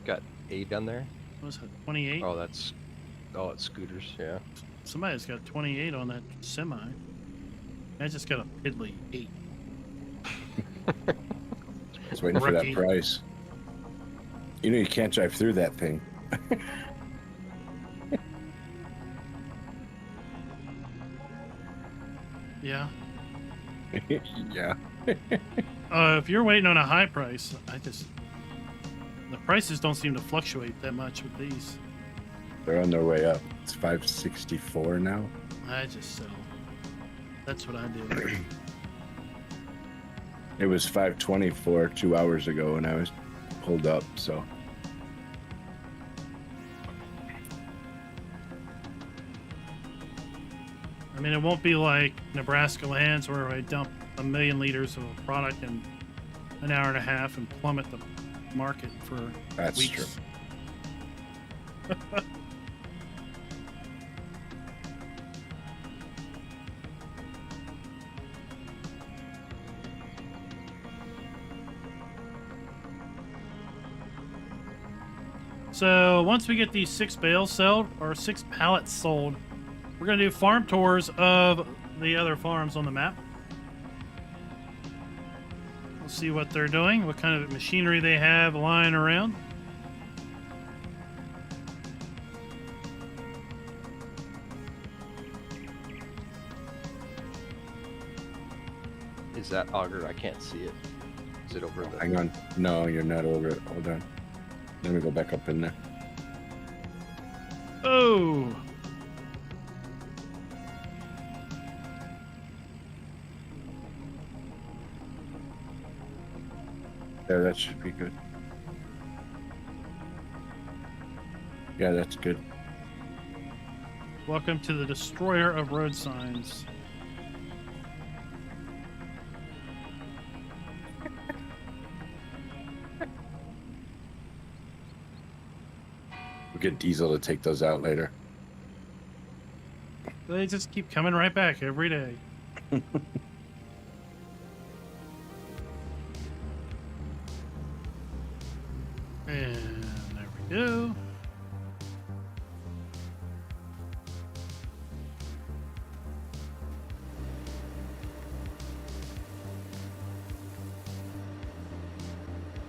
Got 8 on there. What was it, 28? Oh, it's scooters. Yeah. Somebody's got 28 on that semi. I just got a piddly 8. Just waiting for that Rookie. price. You know you can't drive through that thing. Yeah. Yeah. If you're waiting on a high price, the prices don't seem to fluctuate that much with these. They're on their way up. It's 564 now. I just sell. That's what I do. It was 524 2 hours ago when I was pulled up, so. I mean, it won't be like Nebraska lands where I dump 1 million liters of a product in an hour and a half and plummet the market for That's weeks. true. So once we get these 6 bales sold, or 6 pallets sold, we're going to do farm tours of the other farms on the map. We'll see what they're doing, what kind of machinery they have lying around. Is that auger? I can't see it. Is it over the? Hang on. No, you're not over it. Hold on. Let me go back up in there. Oh! Yeah, that should be good. Yeah, that's good. Welcome to the destroyer of road signs. We'll get Diesel to take those out later. They just keep coming right back every day. And there we go.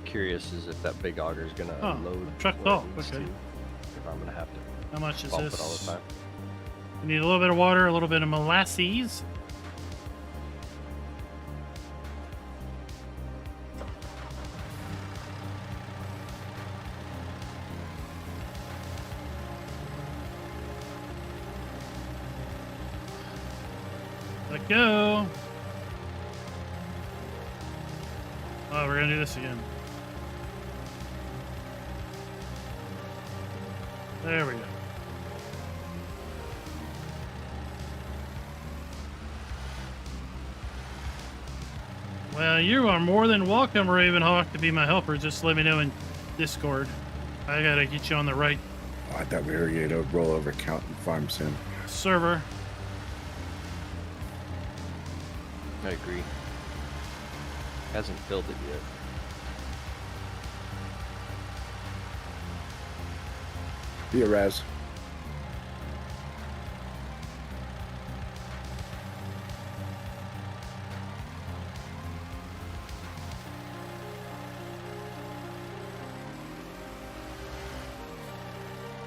Curious is if that big auger is gonna Oh, load. truck's where it off, needs okay. to, If I'm gonna have to How much is bump this? it all the time. We need a little bit of water, a little bit of molasses. Let go. Oh, we're gonna do this again. There we go. Well, you are more than welcome, Ravenhawk, to be my helper. Just let me know in Discord. I gotta get you on the right Oh, I thought we were going to roll over count and farm sim. server. I agree. Hasn't filled it yet. See ya, Raz.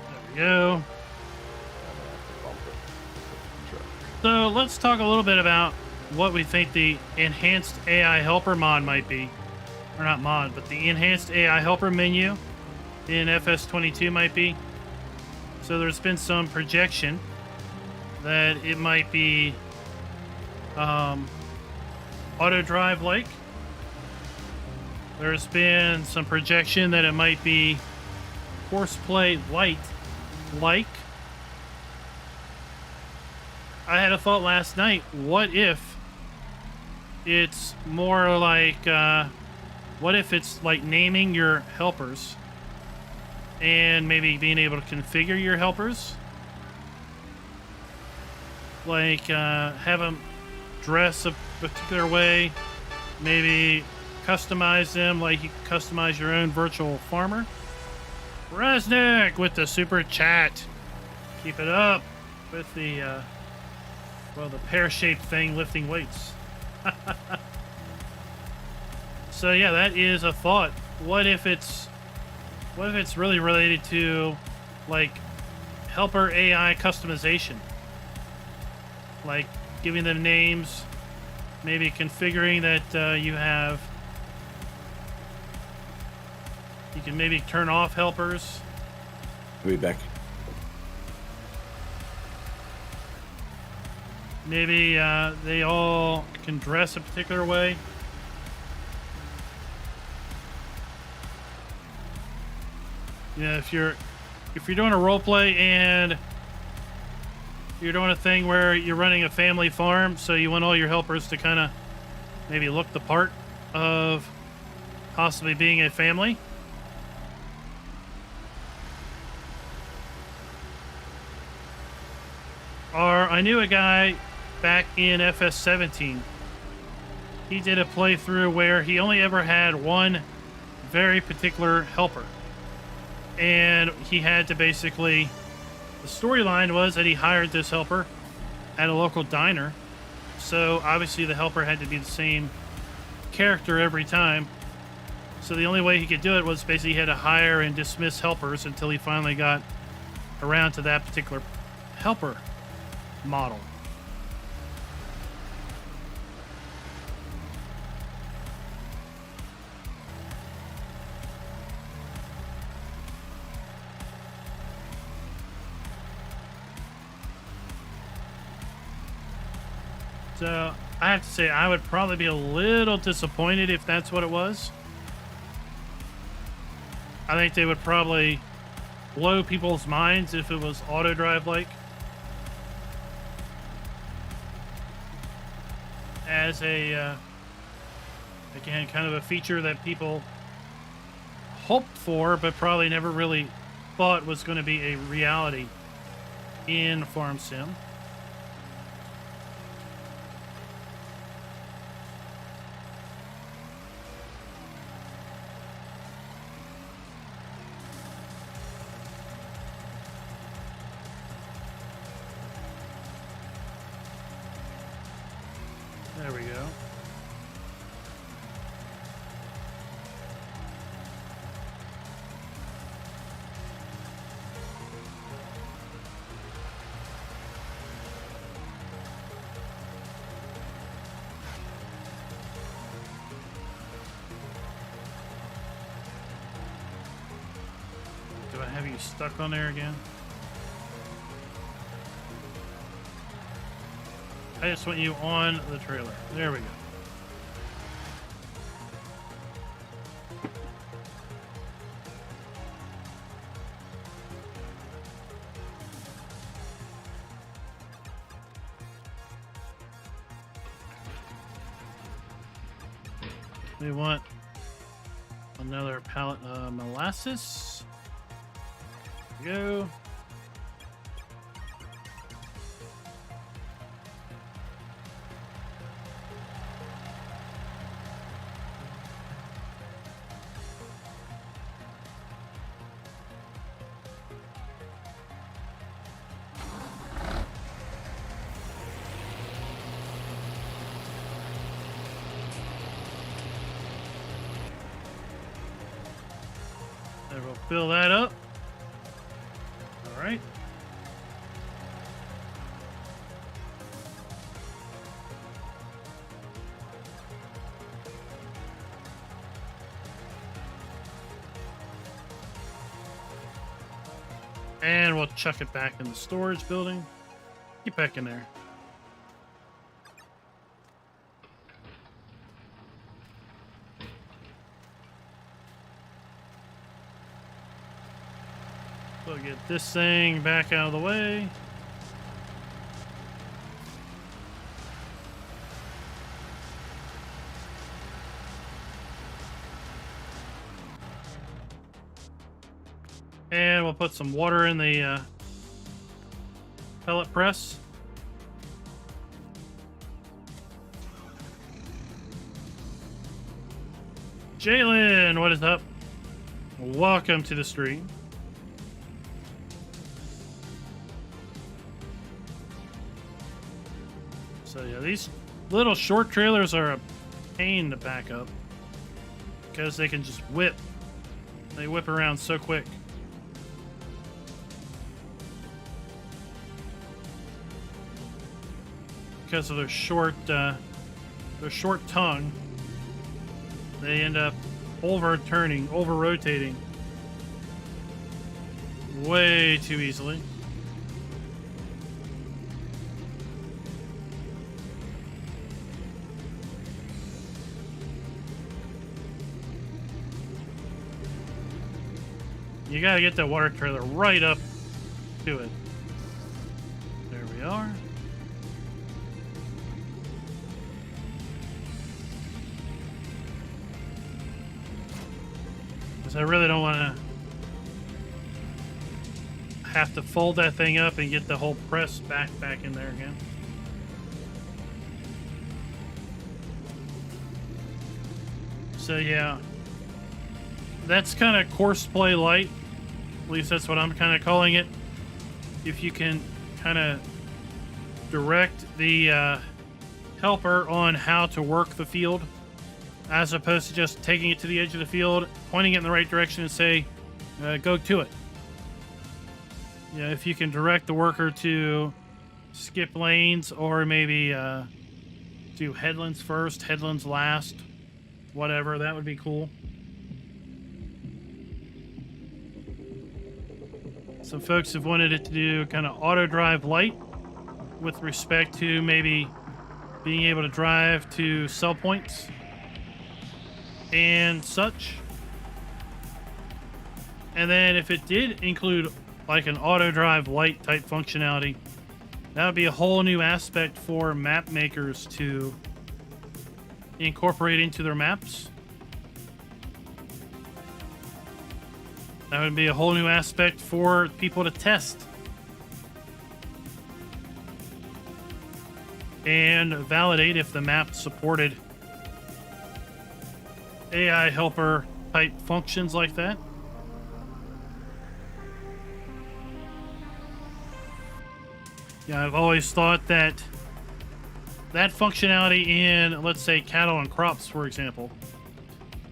There we go. I'm gonna have to bump it with the truck. So let's talk a little bit about what we think the enhanced AI helper mod might be. Or not mod, but the enhanced AI helper menu in FS22 might be. So there's been some projection that it might be auto drive like. There's been some projection that it might be horseplay light like. I had a thought last night, what if it's more like what if it's like naming your helpers and maybe being able to configure your helpers. Like, have them dress a particular way, maybe customize them like you can customize your own virtual farmer. Resnick with the super chat. Keep it up with the, well, the pear-shaped thing lifting weights. So yeah, that is a thought. What if it's really related to, like, helper AI customization? Like giving them names, maybe configuring that you can maybe turn off helpers. I'll be back. Maybe they all can dress a particular way. Yeah, if you're doing a role play and you're doing a thing where you're running a family farm, so you want all your helpers to kind of maybe look the part of possibly being a family. Or I knew a guy back in FS17. He did a playthrough where he only ever had one very particular helper. And he had to basically... The storyline was that he hired this helper at a local diner. So obviously the helper had to be the same character every time. So the only way he could do it was basically he had to hire and dismiss helpers until he finally got around to that particular helper model. So I have to say, I would probably be a little disappointed if that's what it was. I think they would probably blow people's minds if it was auto drive like. As a, again, kind of a feature that people hoped for, but probably never really thought was going to be a reality in Farm Sim. There we go. Do I have you stuck on there again? I just want you on the trailer. There we go. We want another pallet of molasses. There we go. And we'll fill that up. All right. And we'll chuck it back in the storage building. Get back in there. We'll get this thing back out of the way. And we'll put some water in the pellet press. Jalen, what is up? Welcome to the stream. So yeah, these little short trailers are a pain to back up because they can just whip. They whip around so quick. Because of their short tongue, they end up overturning, over-rotating way too easily. You gotta get that water trailer right up to it. There we are. Because I really don't want to have to fold that thing up and get the whole press back in there again. So yeah, that's kind of courseplay light. At least that's what I'm kind of calling it. If you can kind of direct the helper on how to work the field, as opposed to just taking it to the edge of the field, pointing it in the right direction and say, go to it. Yeah, if you can direct the worker to skip lanes or maybe do headlands first, headlands last, whatever, that would be cool. Some folks have wanted it to do kind of auto drive light with respect to maybe being able to drive to sell points and such. And then if it did include like an auto drive light type functionality, that would be a whole new aspect for map makers to incorporate into their maps. That would be a whole new aspect for people to test and validate if the map supported AI helper type functions like that. Yeah, I've always thought that that functionality in, let's say, cattle and crops, for example,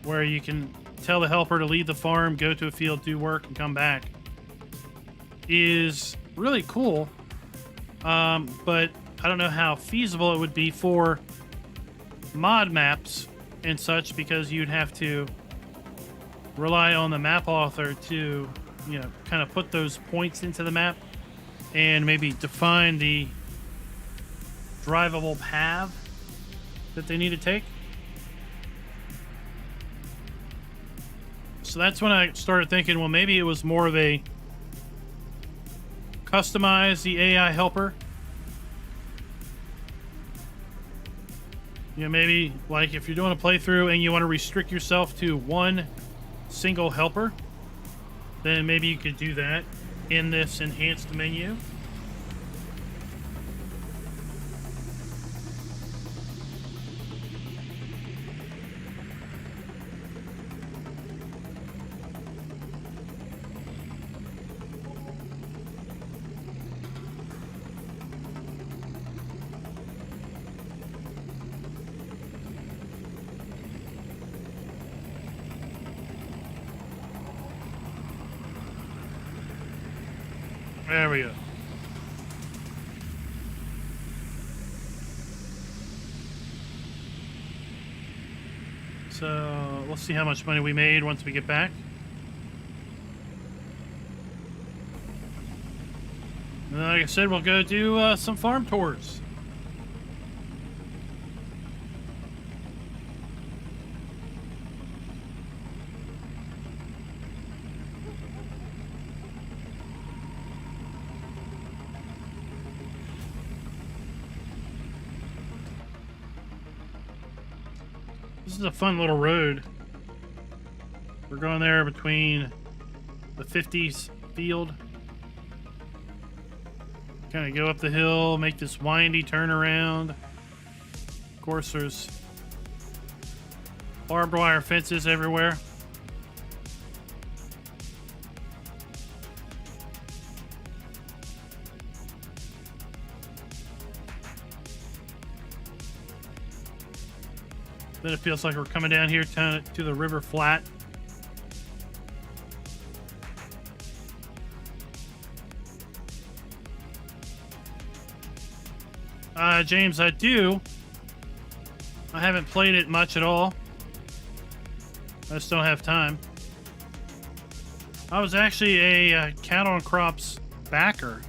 where you can tell the helper to leave the farm, go to a field, do work, and come back, is really cool. But I don't know how feasible it would be for mod maps and such, because you'd have to rely on the map author to, you know, kind of put those points into the map and maybe define the drivable path that they need to take. So that's when I started thinking, well, maybe it was more of a customize the AI helper. You know, maybe like if you're doing a playthrough and you want to restrict yourself to one single helper, then maybe you could do that in this enhanced menu. There we go. So let's see how much money we made once we get back. And like I said, we'll go do some farm tours. This is a fun little road. We're going there between the 50s field. Kind of go up the hill, make this windy turnaround. Of course, there's barbed wire fences everywhere. Then it feels like we're coming down here to the river flat. James, I haven't played it much at all. I just don't have time. I was actually a Cattle and Crops backer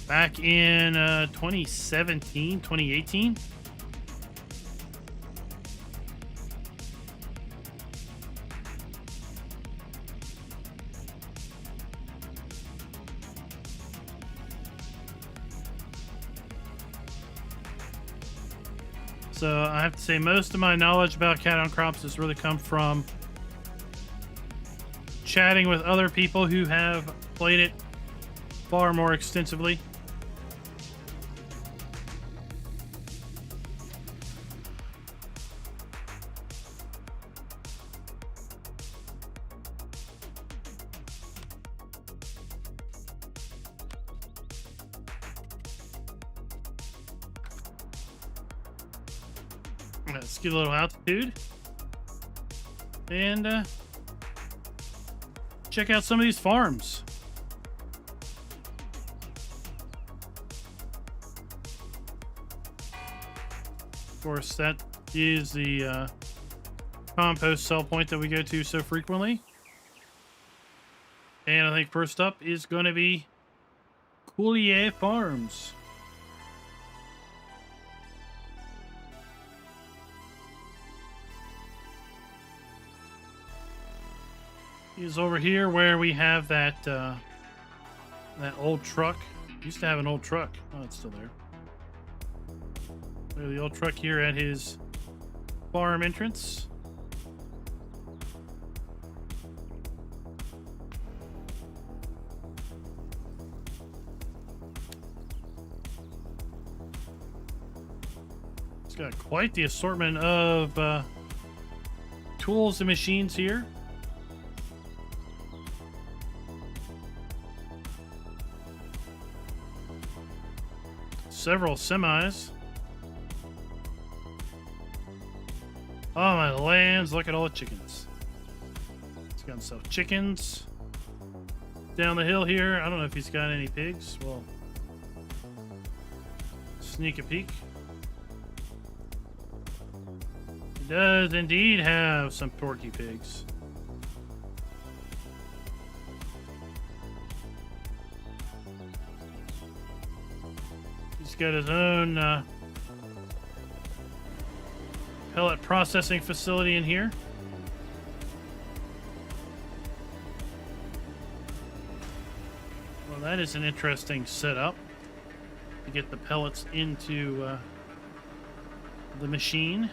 back in 2017, 2018. So I have to say most of my knowledge about Cattle and Crops has really come from chatting with other people who have played it far more extensively. Let's get a little altitude and check out some of these farms. Of course, that is the compost sell point that we go to so frequently. And I think first up is going to be Coulier Farms. Is over here where we have that that old truck. Used to have an old truck. Oh, it's still there. The old truck here at his farm entrance. It's got quite the assortment of tools and machines here. Several semis. Oh my lands, look at all the chickens. He's got himself chickens. Down the hill here, I don't know if he's got any pigs. Well, sneak a peek. He does indeed have some porky pigs. He's got his own pellet processing facility in here. Well, that is an interesting setup to get the pellets into the machine.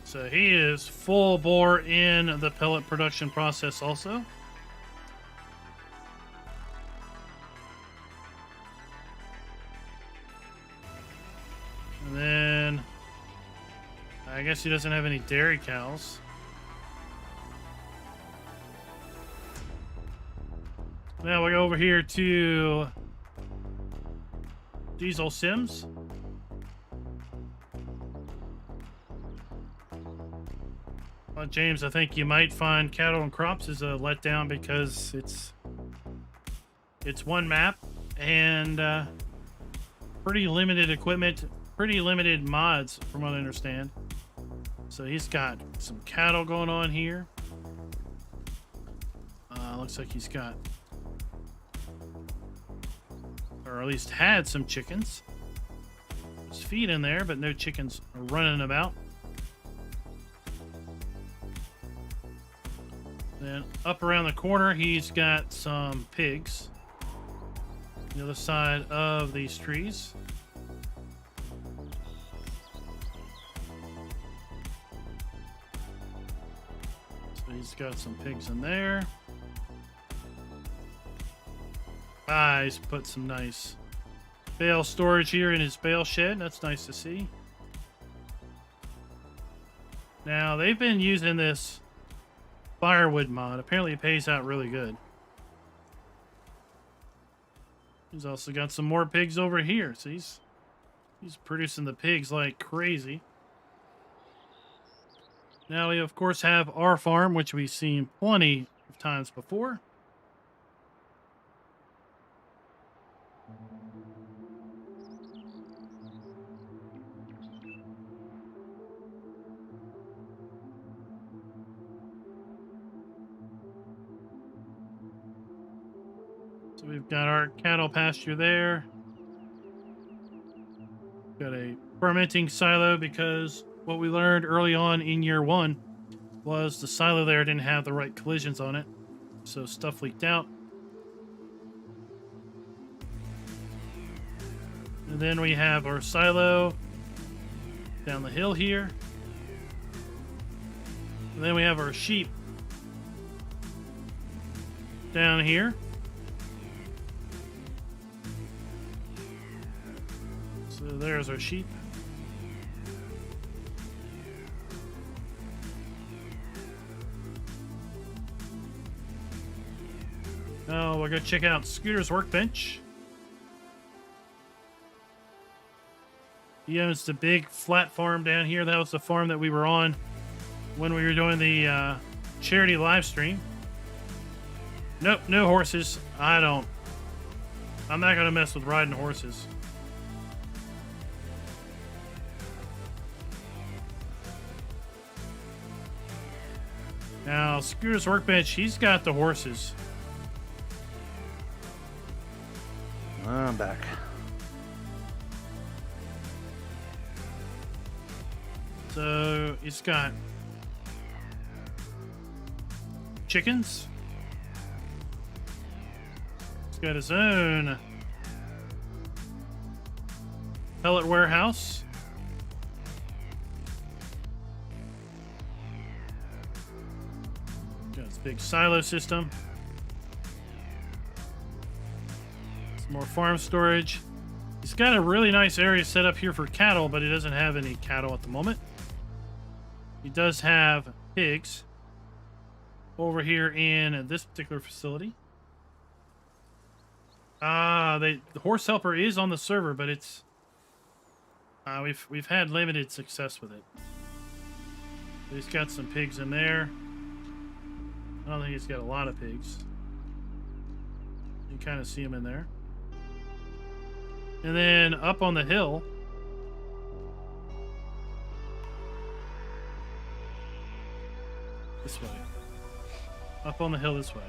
So he is full bore in the pellet production process also. And then I guess he doesn't have any dairy cows. Now we go over here to Diesel Sims. Well, James, I think you might find Cattle and Crops is a letdown because it's one map and pretty limited equipment, pretty limited mods from what I understand. So he's got some cattle going on here. Looks like he's got, or at least had some chickens. There's feed in there, but no chickens are running about. Then up around the corner, he's got some pigs. The other side of these trees. So he's got some pigs in there. Ah, he's put some nice bale storage here in his bale shed. That's nice to see. Now, they've been using this firewood mod. Apparently, it pays out really good. He's also got some more pigs over here. So he's producing the pigs like crazy. Now we, of course, have our farm, which we've seen plenty of times before. So we've got our cattle pasture there. Got a fermenting silo because what we learned early on in year 1 was the silo there didn't have the right collisions on it. So stuff leaked out. And then we have our silo down the hill here. And then we have our sheep down here. So there's our sheep. Oh, we'll go check out Scooter's workbench. He owns the big flat farm down here. That was the farm that we were on when we were doing the charity live stream. Nope, no horses. I'm not going to mess with riding horses. Now, Scooter's workbench, he's got the horses. I'm back. So, he's got chickens. He's got his own pellet warehouse. Got his big silo system. Some more farm storage. He's got a really nice area set up here for cattle, but he doesn't have any cattle at the moment. He does have pigs over here in this particular facility. The horse helper is on the server, but it's we've had limited success with it. He's got some pigs in there. I don't think he's got a lot of pigs. You can kind of see him in there. And then up on the hill, this way. Up on the hill this way.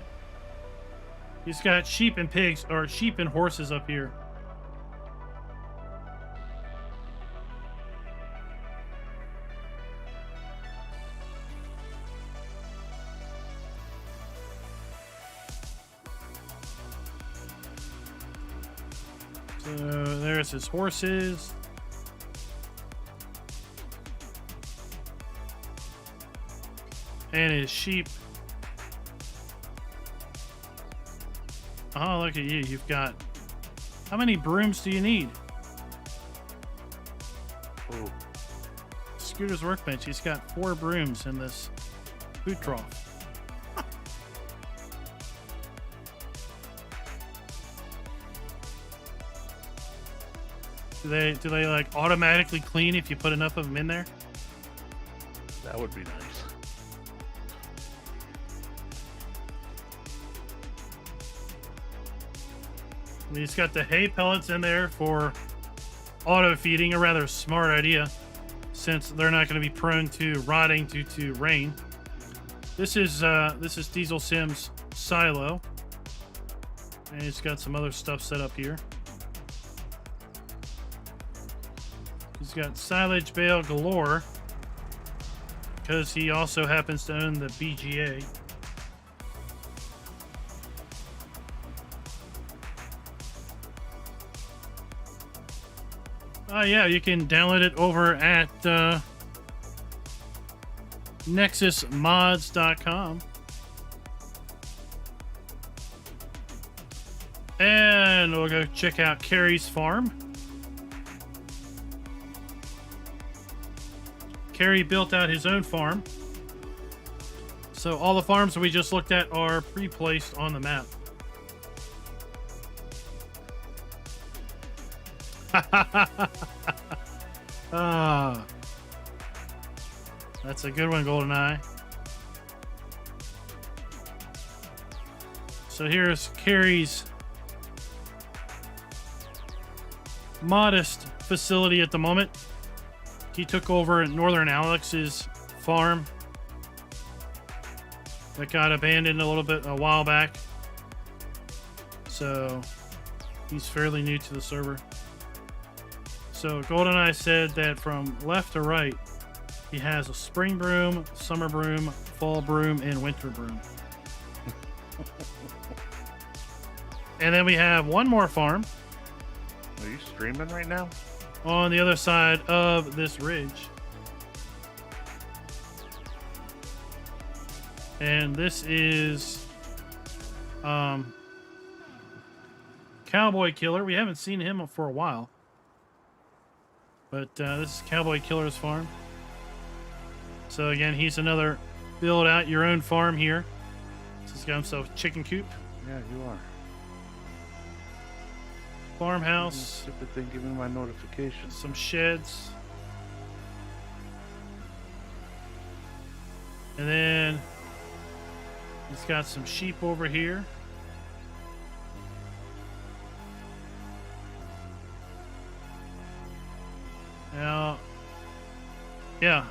He's got sheep and pigs, or sheep and horses up here. So there's his horses. And his sheep. Oh, look at you. You've got... How many brooms do you need? Oh. Scooter's workbench. He's got 4 brooms in this food trough. Do they like automatically clean if you put enough of them in there? That would be nice. And he's got the hay pellets in there for auto feeding, a rather smart idea since they're not going to be prone to rotting due to rain. This is Diesel Sim's silo, and he's got some other stuff set up here. He's got silage bale galore because he also happens to own the BGA. Yeah, you can download it over at nexusmods.com. And we'll go check out Carrie's farm. Carrie built out his own farm. So all the farms that we just looked at are pre-placed on the map. Ah, that's a good one, GoldenEye. So here's Carrie's modest facility at the moment. He took over Northern Alex's farm that got abandoned a while back. So he's fairly new to the server. So GoldenEye said that from left to right, he has a spring broom, summer broom, fall broom, and winter broom. And then we have one more farm. Are you streaming right now? On the other side of this ridge. And this is Cowboy Killer. We haven't seen him for a while. But this is Cowboy Killer's farm. So again, he's another build out your own farm here. So he's got himself a chicken coop. Yeah, you are. Farmhouse. Stupid thing, give me my notifications. Some sheds. And then he's got some sheep over here. Now, yeah.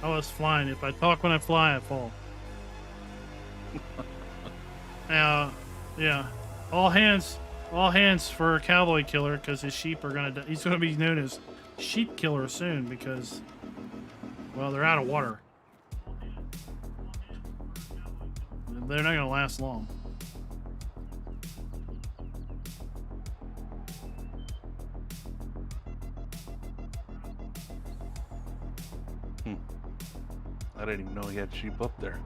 I was flying. If I talk when I fly, I fall. Now, yeah. All hands for Cowboy Killer, because his sheep are gonna die. He's gonna be known as Sheep Killer soon because, well, they're out of water. They're not gonna last long. I didn't even know he had sheep up there.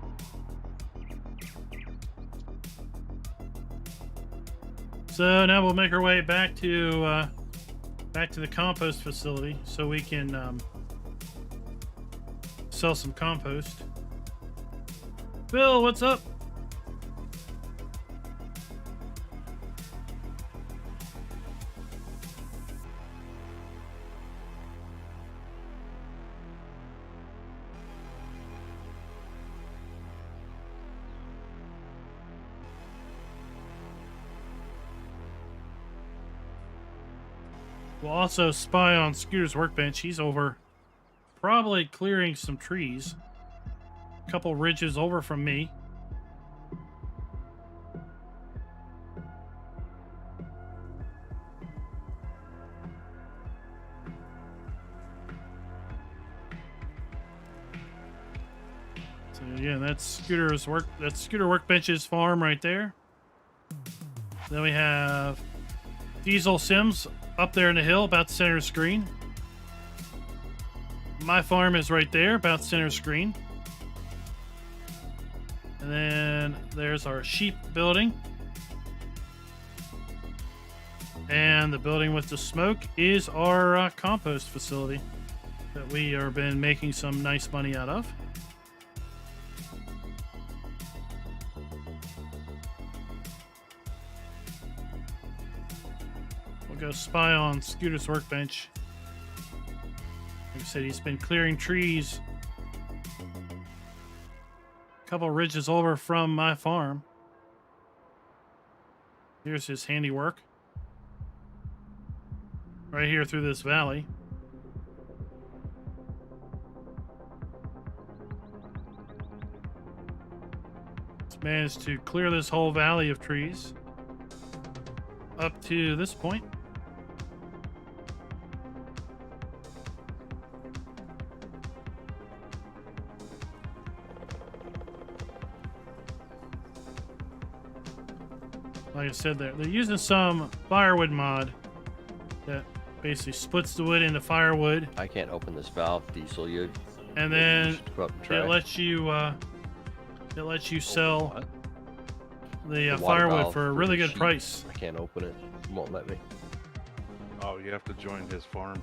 So now we'll make our way back to the compost facility so we can sell some compost. Bill, what's up? We'll also spy on Scooter's workbench. He's over probably clearing some trees. A couple ridges over from me. So yeah, that's Scooter Workbench's farm right there. Then we have Diesel Sims up there in the hill, about center screen. My farm is right there, about center screen. And then there's our sheep building. And the building with the smoke is our compost facility that we have been making some nice money out of. Go spy on Scooter's workbench. Like I said, he's been clearing trees a couple ridges over from my farm. Here's his handiwork. Right here through this valley. He's managed to clear this whole valley of trees up to this point. Like I said, they're using some firewood mod that basically splits the wood into firewood. I can't open this valve, Diesel. You And Maybe we then should go up and try. it lets you sell What? the water firewood valve for a for really the good sheep. price. I can't open it. It won't let me. Oh, you have to join his farm.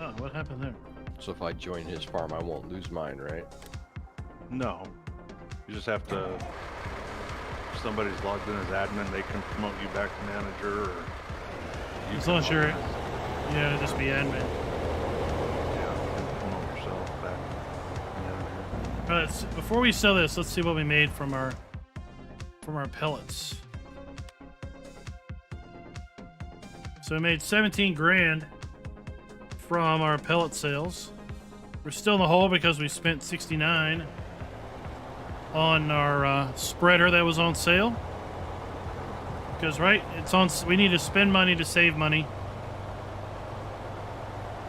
Oh, what happened there? So if I join his farm, I won't lose mine, right? No, you just have to. If somebody's logged in as admin, they can promote you back to manager, or you As can long as log you're, in as- yeah, it'll just be admin. yeah, you can promote yourself back to manager. All right, before we sell this, let's see what we made from our pellets. So we made 17 grand from our pellet sales. We're still in the hole because we spent 69 on our spreader that was on sale. Because right, it's on. We need to spend money to save money.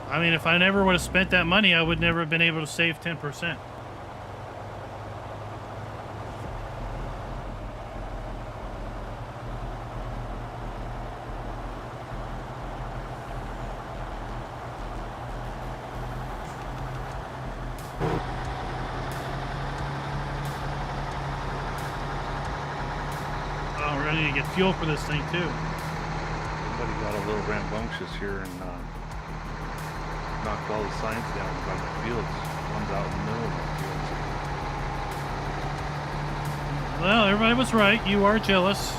I mean, if I never would have spent that money, I would never have been able to save 10%. Oh, we're gonna need to get fuel for this thing too. Somebody got a little rambunctious here and knocked all the signs down by the fields. One's out in the middle of the fields. Well, everybody was right. You are jealous.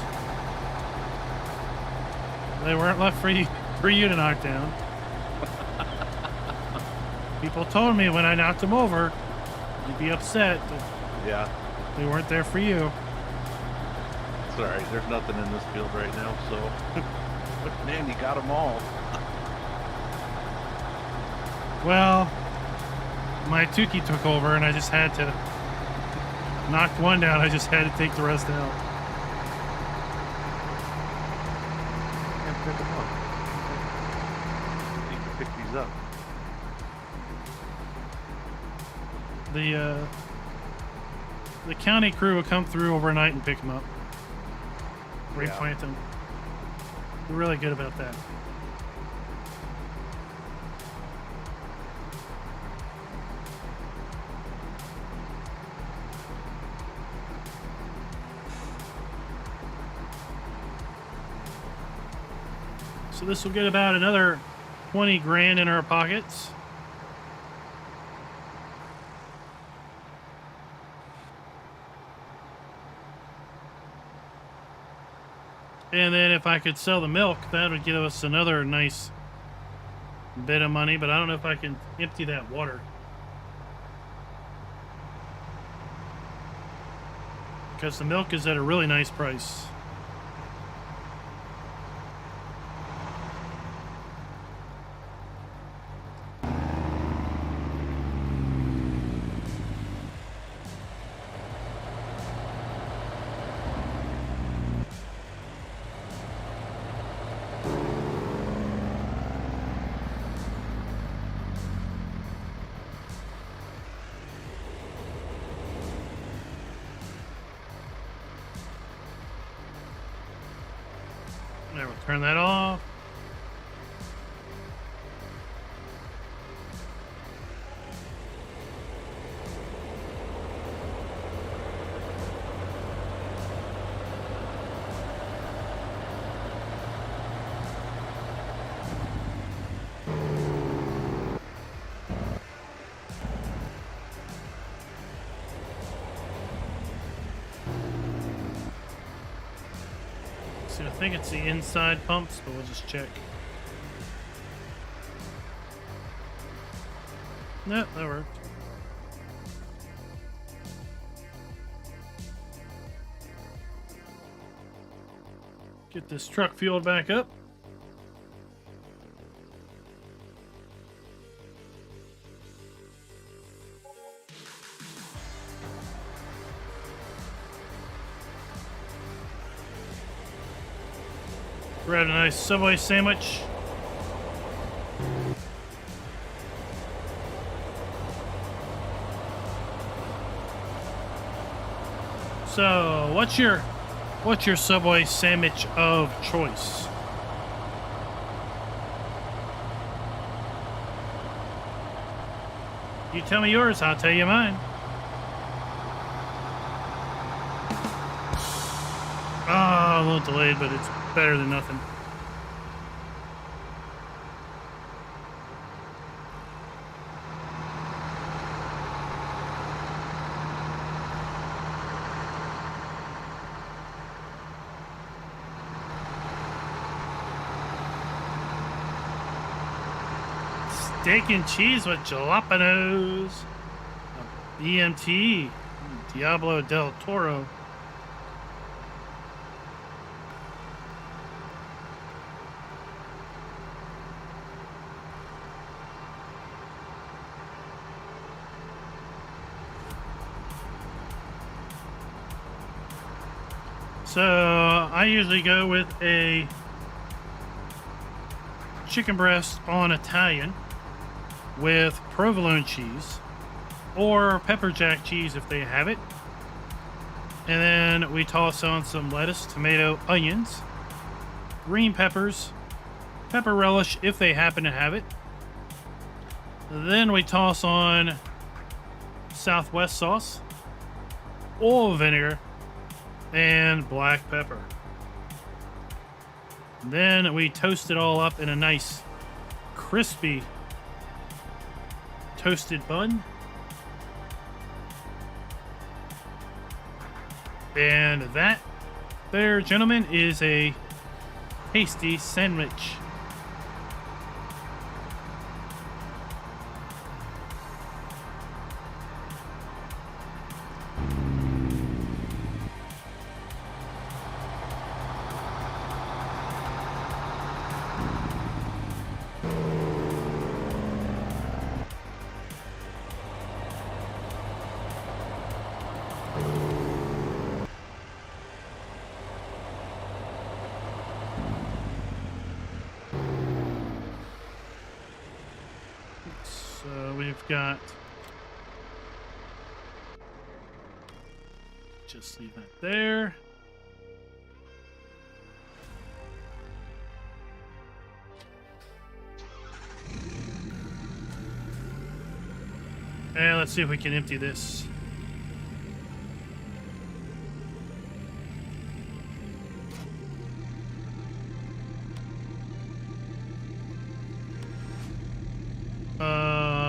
They weren't left for you to knock down. People told me when I knocked them over, you'd be upset that Yeah, they weren't there for you. it's all right. There's nothing in this field right now, so. But man, you got them all. Well, my Tukey took over, and I just had to knock one down. I just had to take the rest out. Can't pick them up. You can pick these up. The county crew will come through overnight and pick them up, replant them. We're really good about that. So this will get about another 20 grand in our pockets. And then if I could sell the milk, that would give us another nice bit of money, but I don't know if I can empty that water. Because the milk is at a really nice price. There, we'll turn that off. See, I think it's the inside pumps, but we'll just check. No, that worked. Get this truck fueled back up. Grab a nice Subway sandwich. So, what's your Subway sandwich of choice? You tell me yours, I'll tell you mine. Ah, a little delayed, but it's better than nothing. Steak and cheese with jalapenos. BMT. Diablo del Toro. So I usually go with a chicken breast on Italian with provolone cheese or pepper jack cheese if they have it. And then we toss on some lettuce, tomato, onions, green peppers, pepper relish if they happen to have it. Then we toss on Southwest sauce, oil vinegar, and black pepper. Then we toast it all up in a nice crispy toasted bun. And that there, gentlemen, is a tasty sandwich. So we've got, just leave that there. And let's see if we can empty this.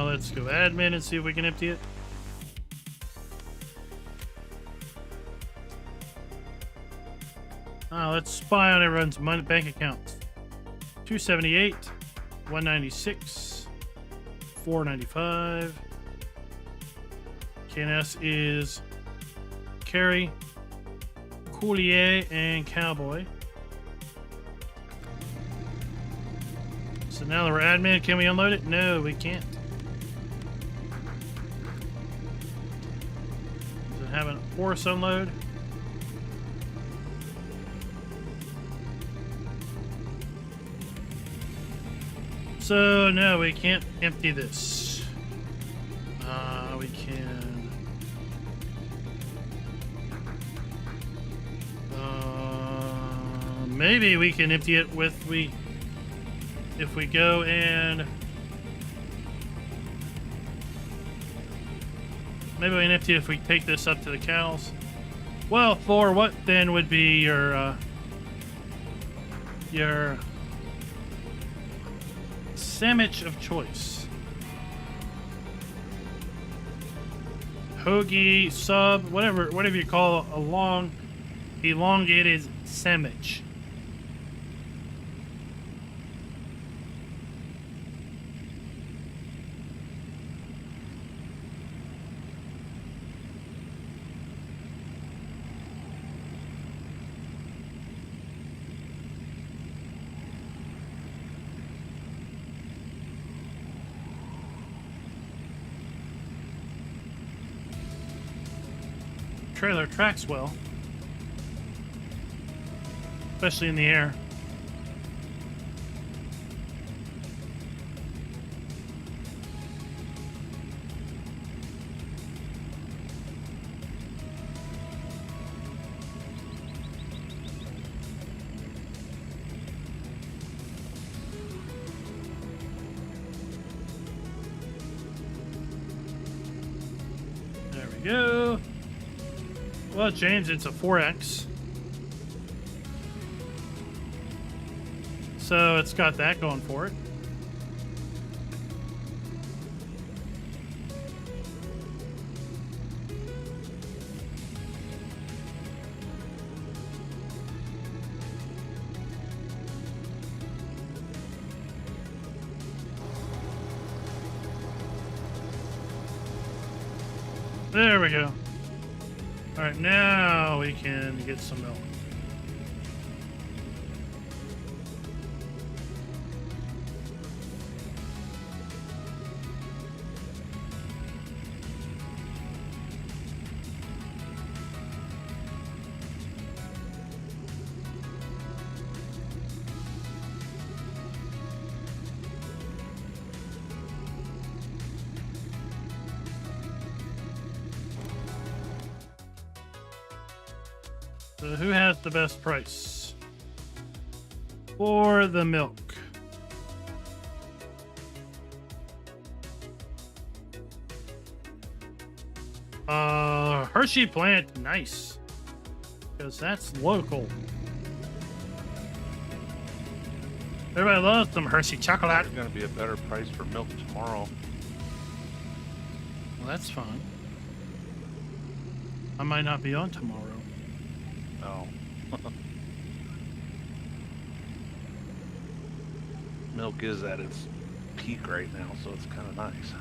Let's go admin and see if we can empty it. Let's spy on everyone's money bank accounts. 278, 196, 495. KNS is Carrie, Coulier, and Cowboy. So now that we're admin, can we unload it? No, we can't. Does it have a force unload? So no, we can't empty this. We can. Maybe we can empty it with if we go and maybe we can empty it if we take this up to the cows. Well, Thor, what then would be your sandwich of choice? Hoagie, sub, whatever you call a long, elongated sandwich. Trailer tracks well, especially in the air. we go. Well, James, it's a 4X. So it's got that going for it. There we go. All right, now we can get some milk. So who has the best price for the milk? Hershey plant, nice, because that's local. Everybody loves some Hershey chocolate. There's going to be a better price for milk tomorrow. Well, that's fine. I might not be on tomorrow. Oh. Milk is at its peak right now, so it's kind of nice.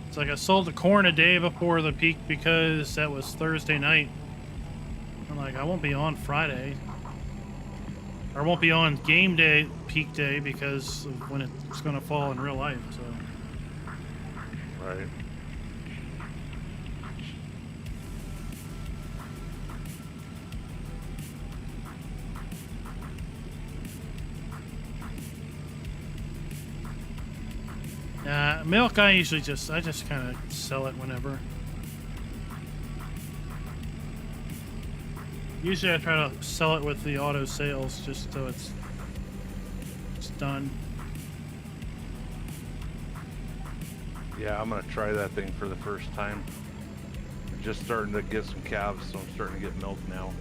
It's like I sold the corn a day before the peak because that was Thursday night. I'm like, I won't be on Friday. Or I won't be on game day, peak day, because of when it's going to fall in real life. So. Right. Milk, I just kind of sell it whenever. Usually I try to sell it with the auto sales just so it's done. Yeah, I'm going to try that thing for the first time. I'm just starting to get some calves, so I'm starting to get milk now.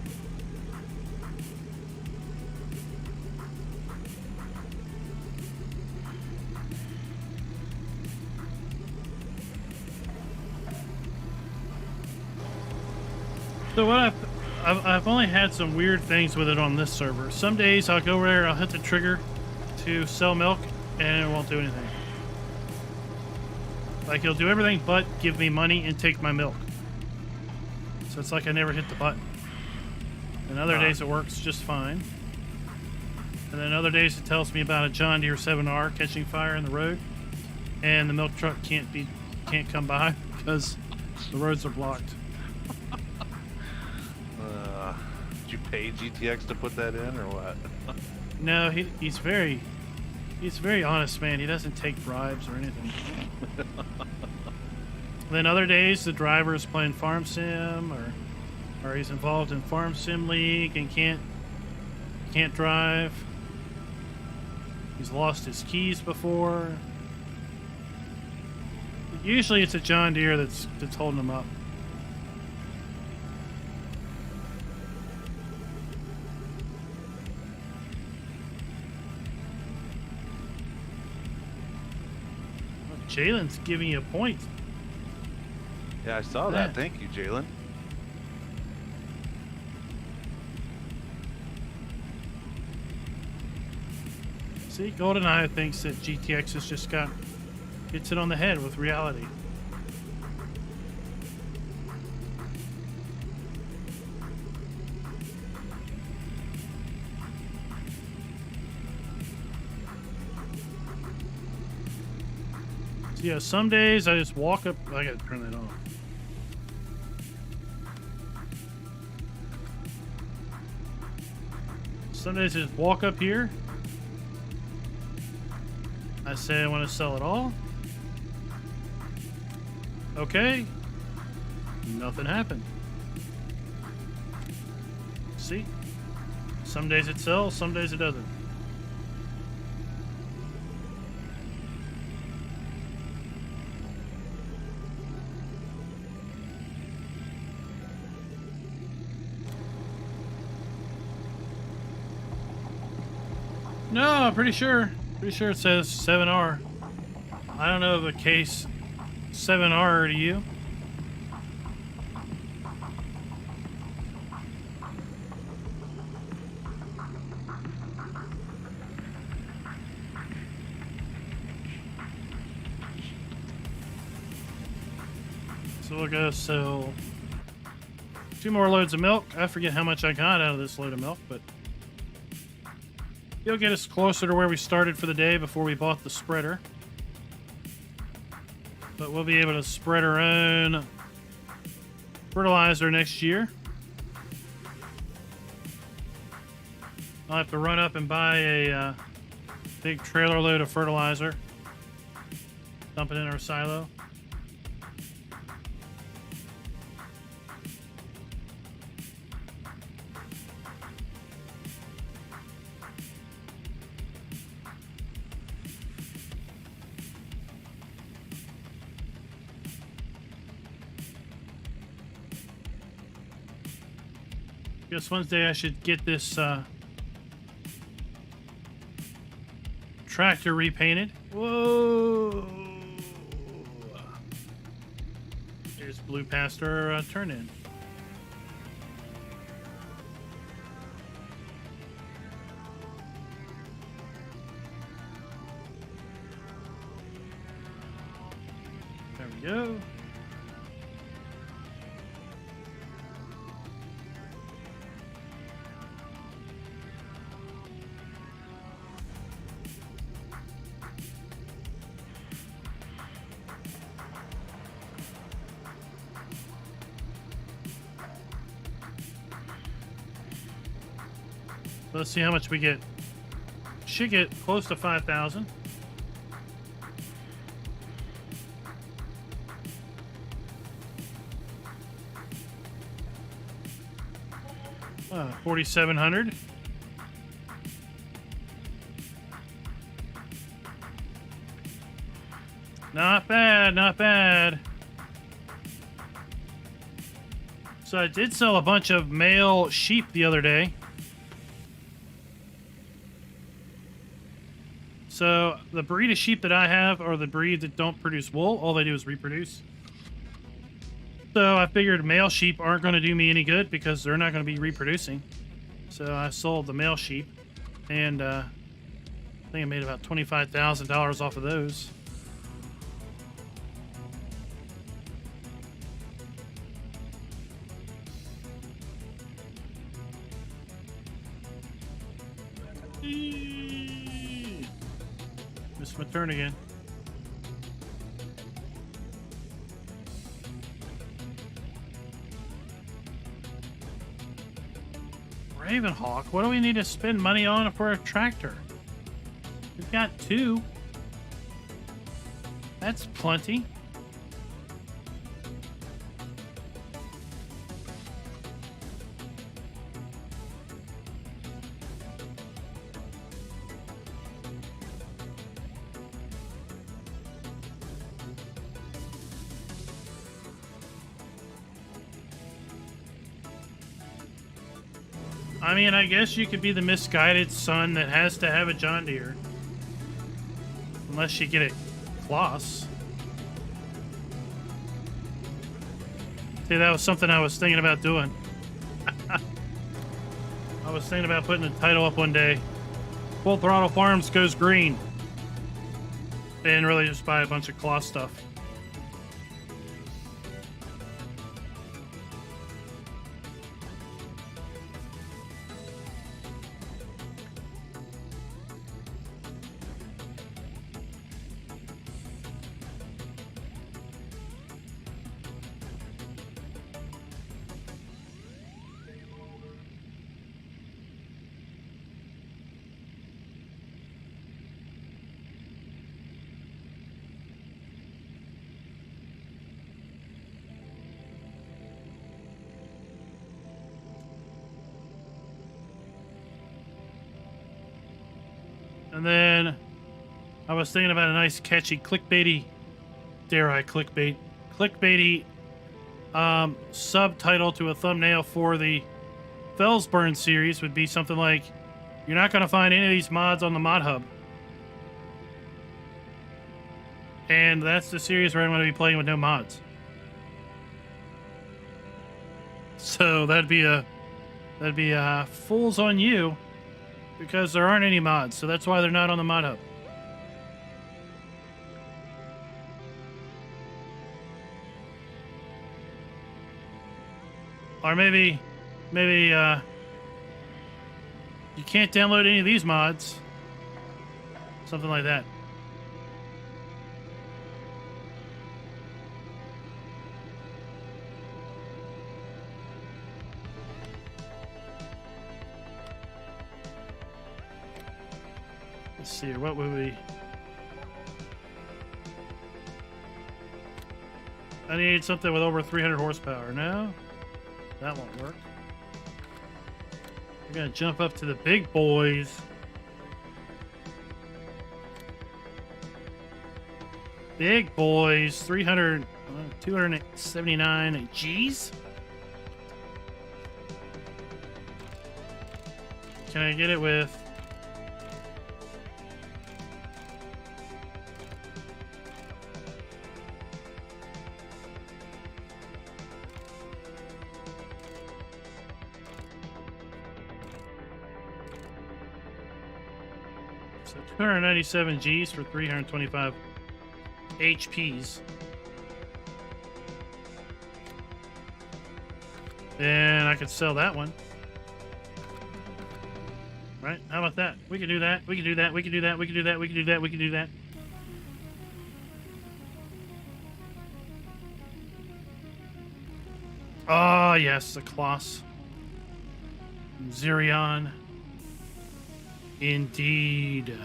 So what I've only had some weird things with it on this server. Some days I'll go over there, I'll hit the trigger to sell milk, and it won't do anything. Like, it'll do everything but give me money and take my milk. So it's like I never hit the button. And other days it works just fine. And then other days it tells me about a John Deere 7R catching fire in the road, and the milk truck can't come by because the roads are blocked. Did you pay GTX to put that in, or what? No, he's very honest, man. He doesn't take bribes or anything. Then other days the driver is playing Farm Sim, or he's involved in Farm Sim League and can't drive. He's lost his keys before. Usually it's a John Deere that's holding him up. Jalen's giving you a point. Yeah, I saw that. Thank you, Jalen. See, GoldenEye thinks that GTX has just hits it on the head with reality. So yeah, some days I just walk up. I gotta turn that off. Some days I just walk up here. I say I want to sell it all. Okay. Nothing happened. See? Some days it sells, some days it doesn't. No, I'm pretty sure. Pretty sure it says 7R. I don't know the case 7R to you. So we'll go sell 2 more loads of milk. I forget how much I got out of this load of milk, but it'll get us closer to where we started for the day before we bought the spreader. But we'll be able to spread our own fertilizer next year. I'll have to run up and buy a big trailer load of fertilizer. Dump it in our silo. Guess Wednesday I should get this tractor repainted. Whoa! There's Blue Pastor turn in. There we go. Let's see how much we get. Should get close to 5,000. Uh, 4,700. Not bad, not bad. So I did sell a bunch of male sheep the other day. So the breed of sheep that I have are the breed that don't produce wool. All they do is reproduce. So I figured male sheep aren't going to do me any good because they're not going to be reproducing. So I sold the male sheep, and I think I made about $25,000 off of those. Missed my turn again. Ravenhawk, what do we need to spend money on for a tractor? We've got 2. That's plenty. I mean, I guess you could be the misguided son that has to have a John Deere. Unless you get it Kloss. See, that was something I was thinking about doing. I was thinking about putting the title up one day. Full Throttle Farms goes green. And really just buy a bunch of Kloss stuff. And then I was thinking about a nice catchy clickbaity, dare I clickbaity subtitle to a thumbnail for the Fellsburn series would be something like You're not going to find any of these mods on the mod hub. And that's the series where I'm going to be playing with no mods. So that'd be a fools on you, because there aren't any mods. So that's why they're not on the mod hub. Or maybe you can't download any of these mods. Something like that. Let's see here. What would we... I need something with over 300 horsepower. No? That won't work. We're gonna jump up to the big boys. Big boys, 279 G's. Can I get it with... So 297 G's for 325 HPs. And I could sell that one. Right? How about that? We could do that. We could do that. We could do that. We could do that. We could do that. We could do that. Ah, yes, the Kloss. Zerion. Indeed.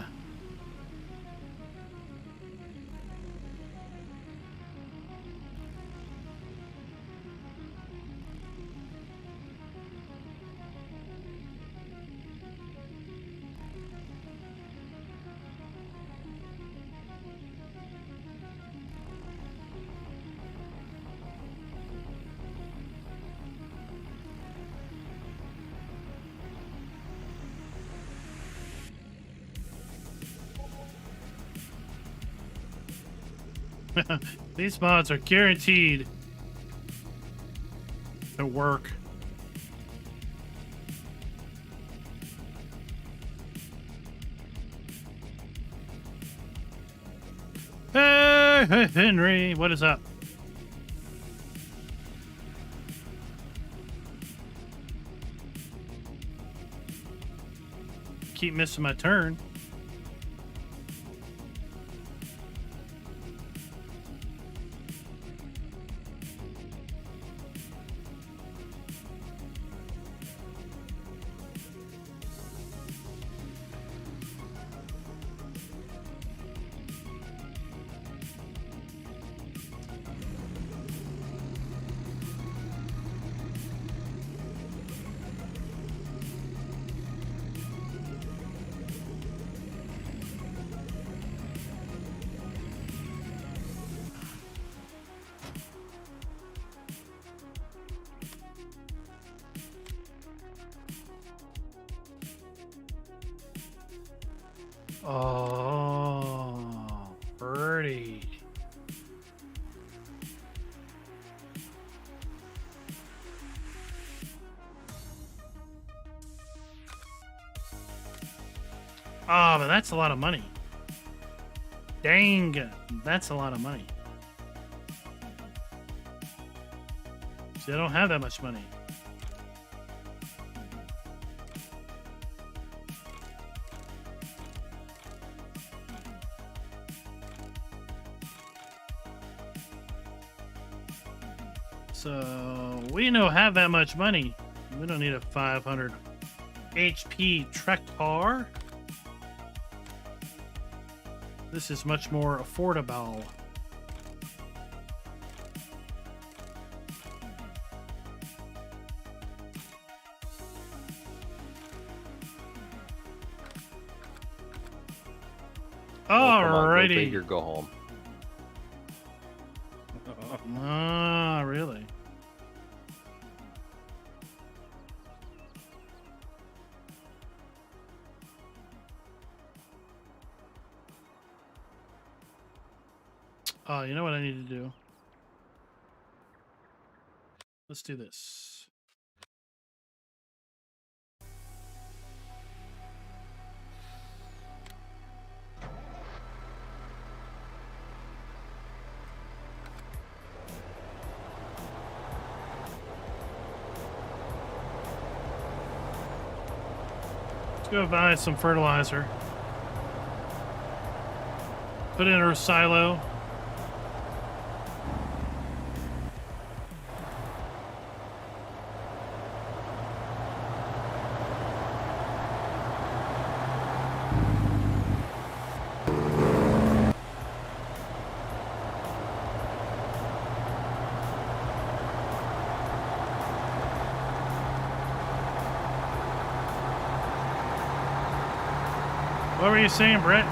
These mods are guaranteed to work. Hey, Henry, what is up? Keep missing my turn. Oh, birdie. Oh, but that's a lot of money. Dang, that's a lot of money. See, I don't have that much money. So we don't have that much money. We don't need a 500 HP tractor. This is much more affordable. Go big Alrighty. or go home. Ah, really? Oh, you know what I need to do? Let's do this. Let's go buy some fertilizer. Put it in a silo. What were you saying, Brett?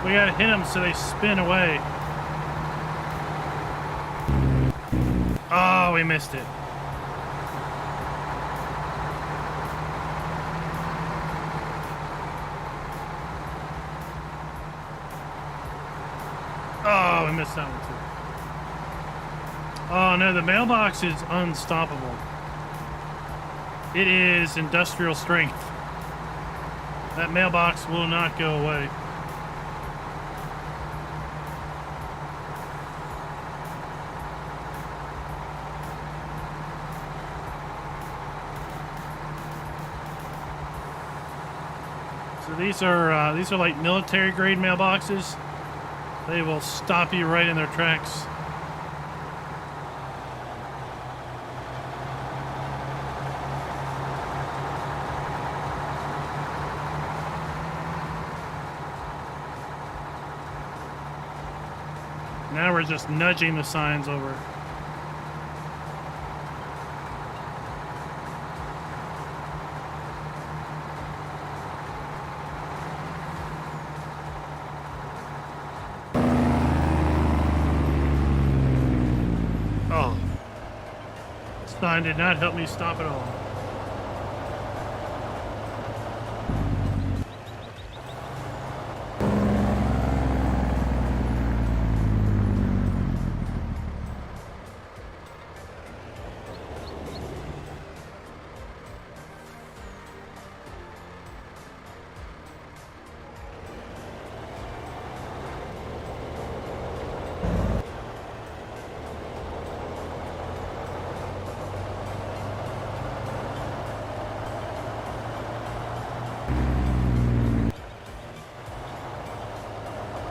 We gotta hit them so they spin away. Oh, we missed it. Oh, we missed that one too. Oh no, the mailbox is unstoppable. It is industrial strength. That mailbox will not go away. So these are like military grade mailboxes. They will stop you right in their tracks. Now we're just nudging the signs over. Oh. Sign did not help me stop at all.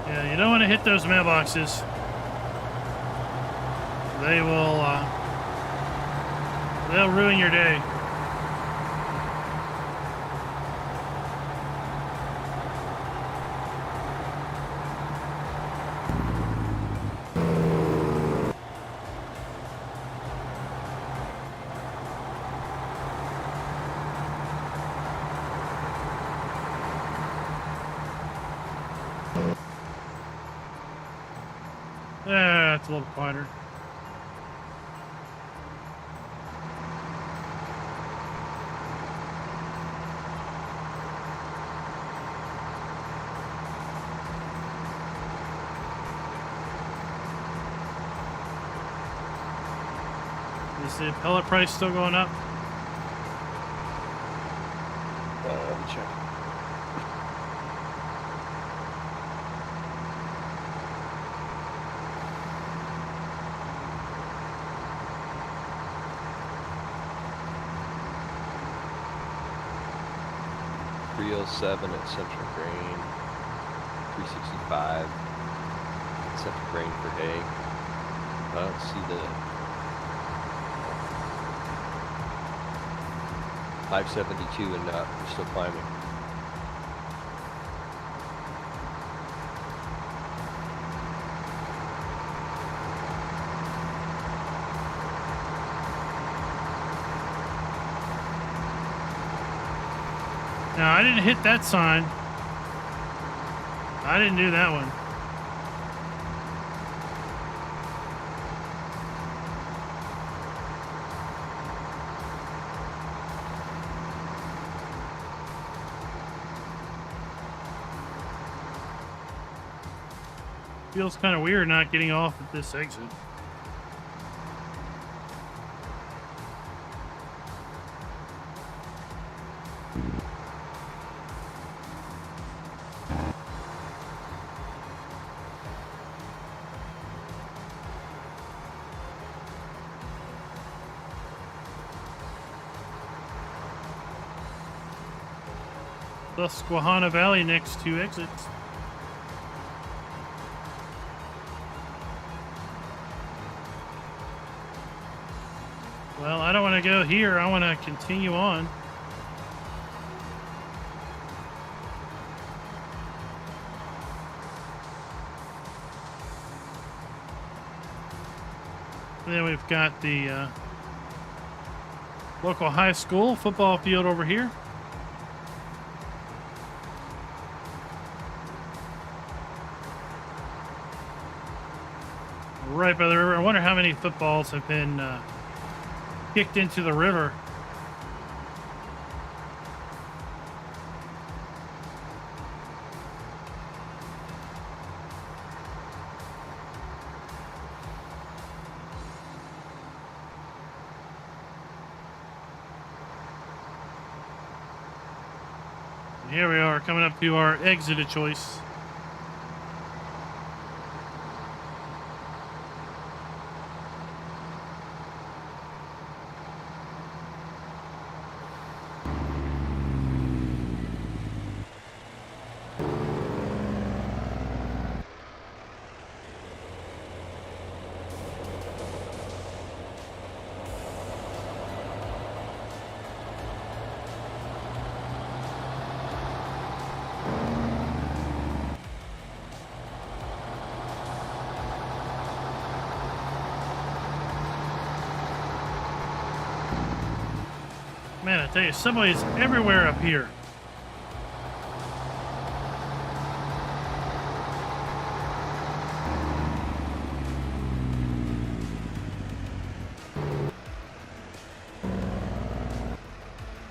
Yeah, you don't want to hit those mailboxes. They will, they'll ruin your day. Yeah, it's a little quieter. Is the pellet price still going up? Let me check. $307 at Central Grain, $365 at Central Grain for hay. I don't see the 572 and up. We're still climbing. No, I didn't hit that sign. I didn't do that one. Feels kind of weird not getting off at this exit. Susquehanna Valley next to exits. Well, I don't want to go here. I want to continue on. And then we've got the local high school football field over here. Right by the river. I wonder how many footballs have been kicked into the river. Here we are, coming up to our exit of choice. Man, I tell you, subways everywhere up here.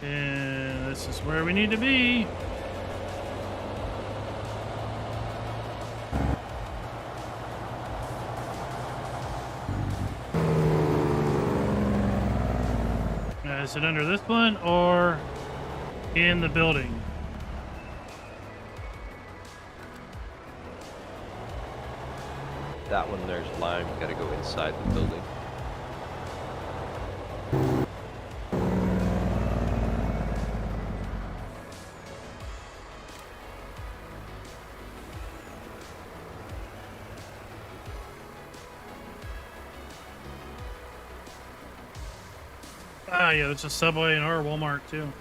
And this is where we need to be. Is it under this one or in the building? That one there's lime. You gotta go inside the building. Ah, yeah, there's a Subway and our Walmart too.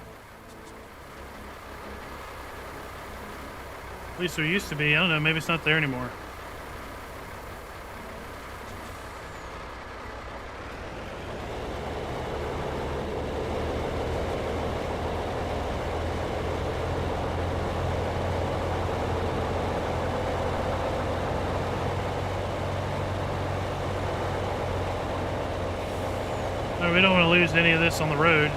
At least there used to be. I don't know, maybe it's not there anymore. No, we don't want to lose any of this on the road.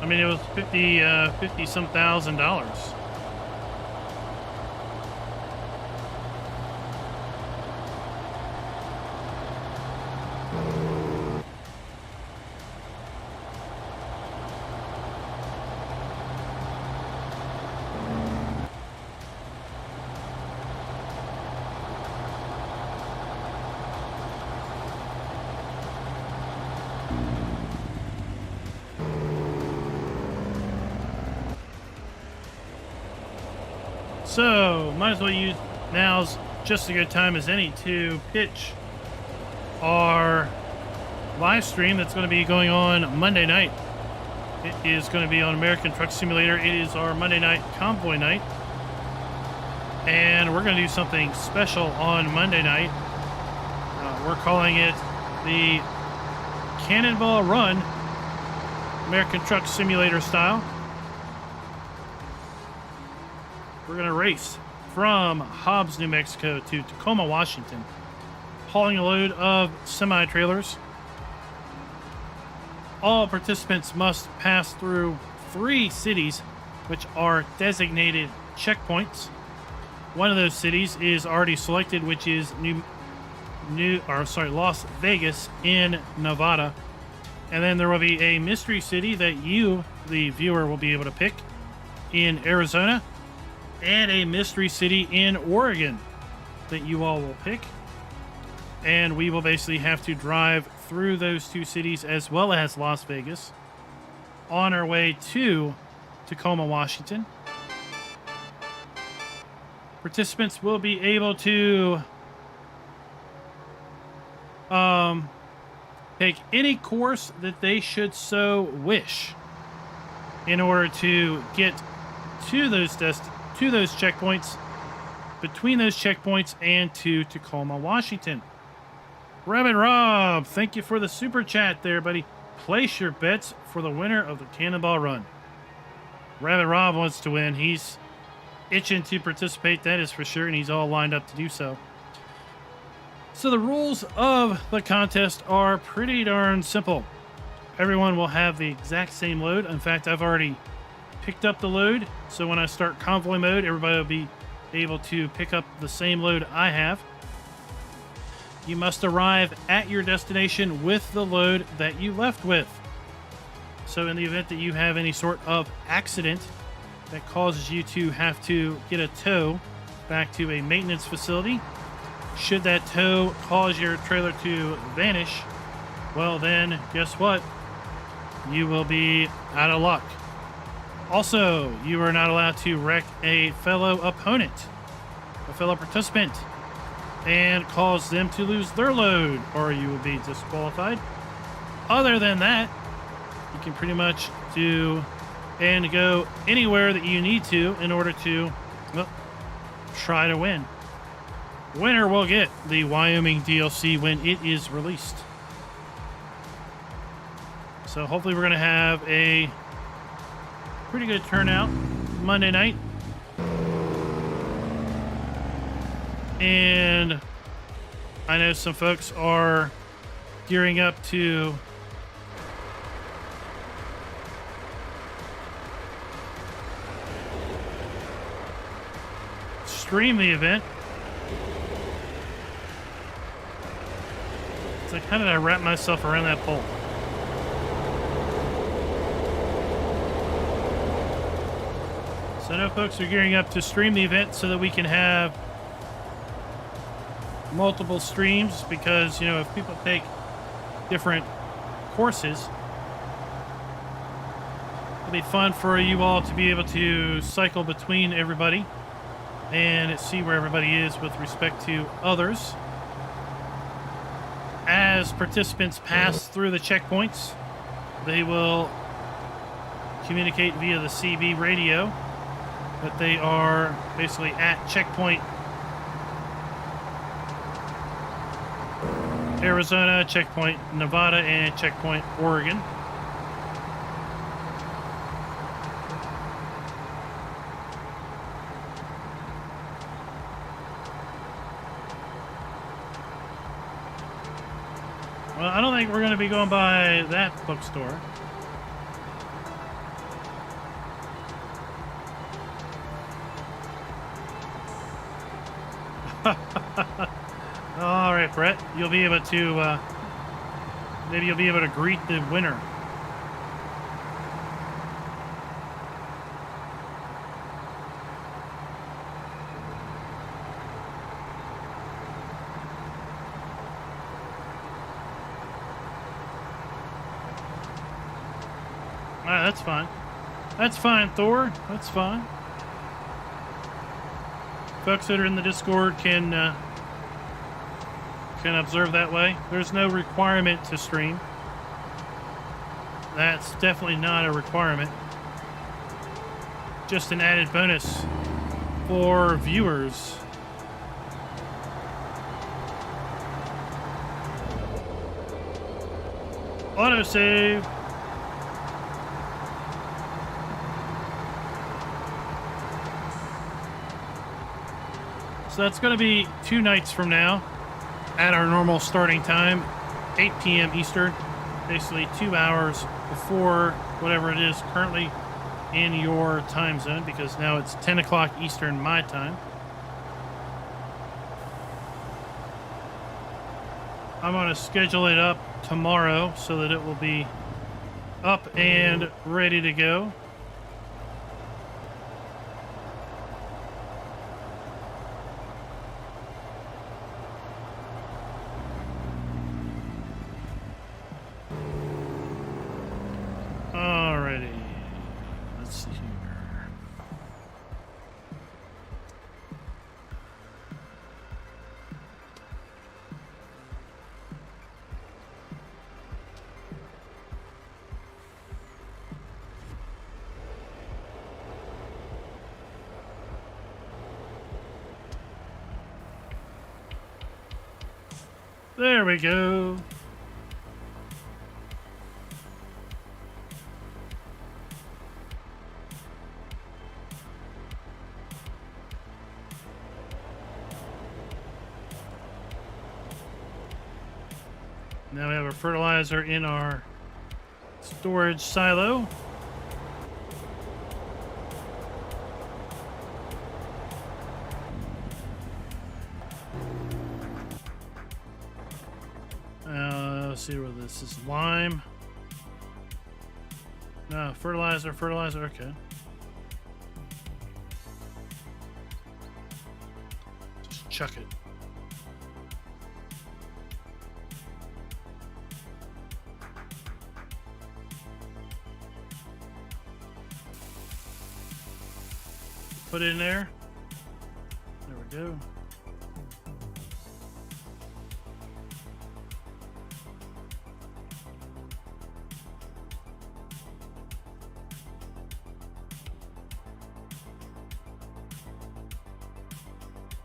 I mean, it was 50 some $1,000s. So, might as well use now's just a good time as any to pitch our live stream that's going to be going on Monday night. It is going to be on American Truck Simulator. It is our Monday night Convoy night. And we're going to do something special on Monday night. We're calling it the Cannonball Run, American Truck Simulator style. We're going to race from Hobbs, New Mexico to Tacoma, Washington, hauling a load of semi-trailers. All participants must pass through 3 cities, which are designated checkpoints. One of those cities is already selected, which is Las Vegas in Nevada. And then there will be a mystery city that you, the viewer, will be able to pick in Arizona, and a mystery city in Oregon that you all will pick. And we will basically have to drive through those 2 cities as well as Las Vegas on our way to Tacoma, Washington. Participants will be able to take any course that they should so wish in order to get to those checkpoints, between those checkpoints and to Tacoma, Washington. Rabbit Rob, thank you for the super chat there, buddy. Place your bets for the winner of the Cannonball Run. Rabbit Rob wants to win. He's itching to participate, that is for sure, and he's all lined up to do so. So the rules of the contest are pretty darn simple. Everyone will have the exact same load. In fact, I've already picked up the load, so when I start convoy mode, everybody will be able to pick up the same load I have. You must arrive at your destination with the load that you left with. So in the event that you have any sort of accident that causes you to have to get a tow back to a maintenance facility, should that tow cause your trailer to vanish, well then, guess what? You will be out of luck. Also, you are not allowed to wreck a fellow opponent, a fellow participant, and cause them to lose their load, or you will be disqualified. Other than that, you can pretty much do and go anywhere that you need to in order to, well, try to win. Winner will get the Wyoming DLC when it is released. So hopefully we're going to have a pretty good turnout Monday night. And I know some folks are gearing up to stream the event. It's like, how did I wrap myself around that pole? So I know folks are gearing up to stream the event so that we can have multiple streams, because, you know, if people take different courses, it'll be fun for you all to be able to cycle between everybody and see where everybody is with respect to others. As participants pass through the checkpoints, they will communicate via the CB radio that they are basically at checkpoint Arizona, checkpoint Nevada, and checkpoint Oregon. Well, I don't think we're going to be going by that bookstore. All right, Brett, you'll be able to, maybe you'll be able to greet the winner. All right, that's fine. That's fine, Thor. That's fine. Folks that are in the Discord can observe that way. There's no requirement to stream. That's definitely not a requirement. Just an added bonus for viewers. Autosave. So that's going to be 2 nights from now at our normal starting time, 8 p.m. Eastern, basically 2 hours before whatever it is currently in your time zone, because now it's 10 o'clock Eastern my time. I'm going to schedule it up tomorrow so that it will be up and ready to go. Alrighty. Let's see here. There we go. Now we have our fertilizer in our storage silo. Let's see where this is. Lime. No, fertilizer, okay. Just chuck it. Put it in there. There we go.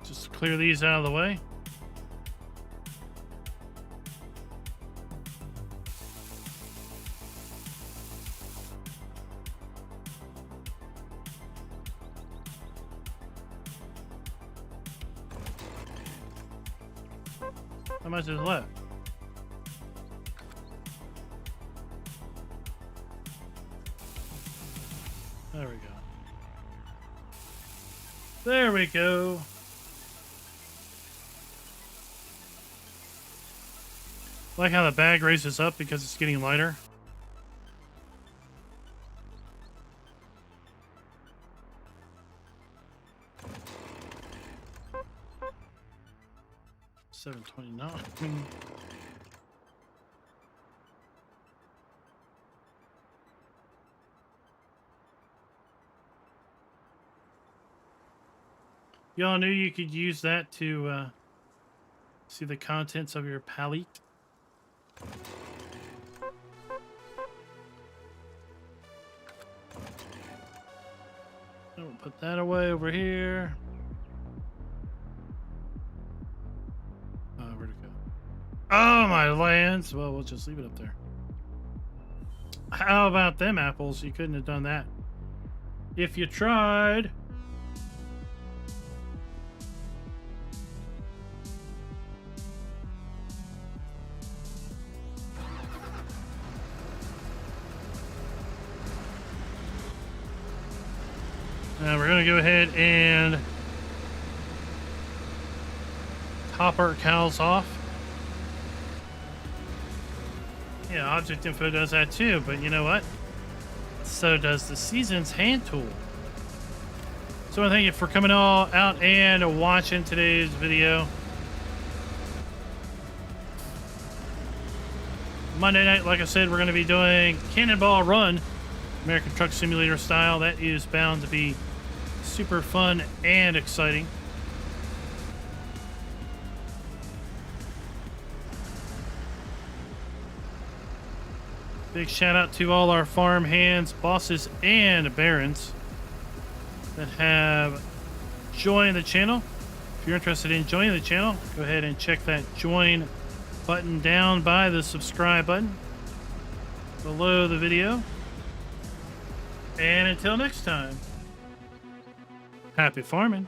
Just clear these out of the way. How much is left? There we go. There we go. Like how the bag raises up because it's getting lighter. $7.29. Y'all knew you could use that to see the contents of your pallet. We'll put that away over here. Where'd it go? Oh, my lands. Well, we'll just leave it up there. How about them apples? You couldn't have done that if you tried. Now we're going to go ahead and top our cows off. Yeah, object info does that too, but you know what? So does the Seasons hand tool. So I want to thank you for coming all out and watching today's video. Monday night, like I said, we're going to be doing Cannonball Run, American Truck Simulator style. That is bound to be super fun and exciting. Big shout out to all our farm hands, bosses, and barons that have joined the channel. If you're interested in joining the channel, go ahead and check that join button down by the subscribe button. below the video. And until next time, happy farming.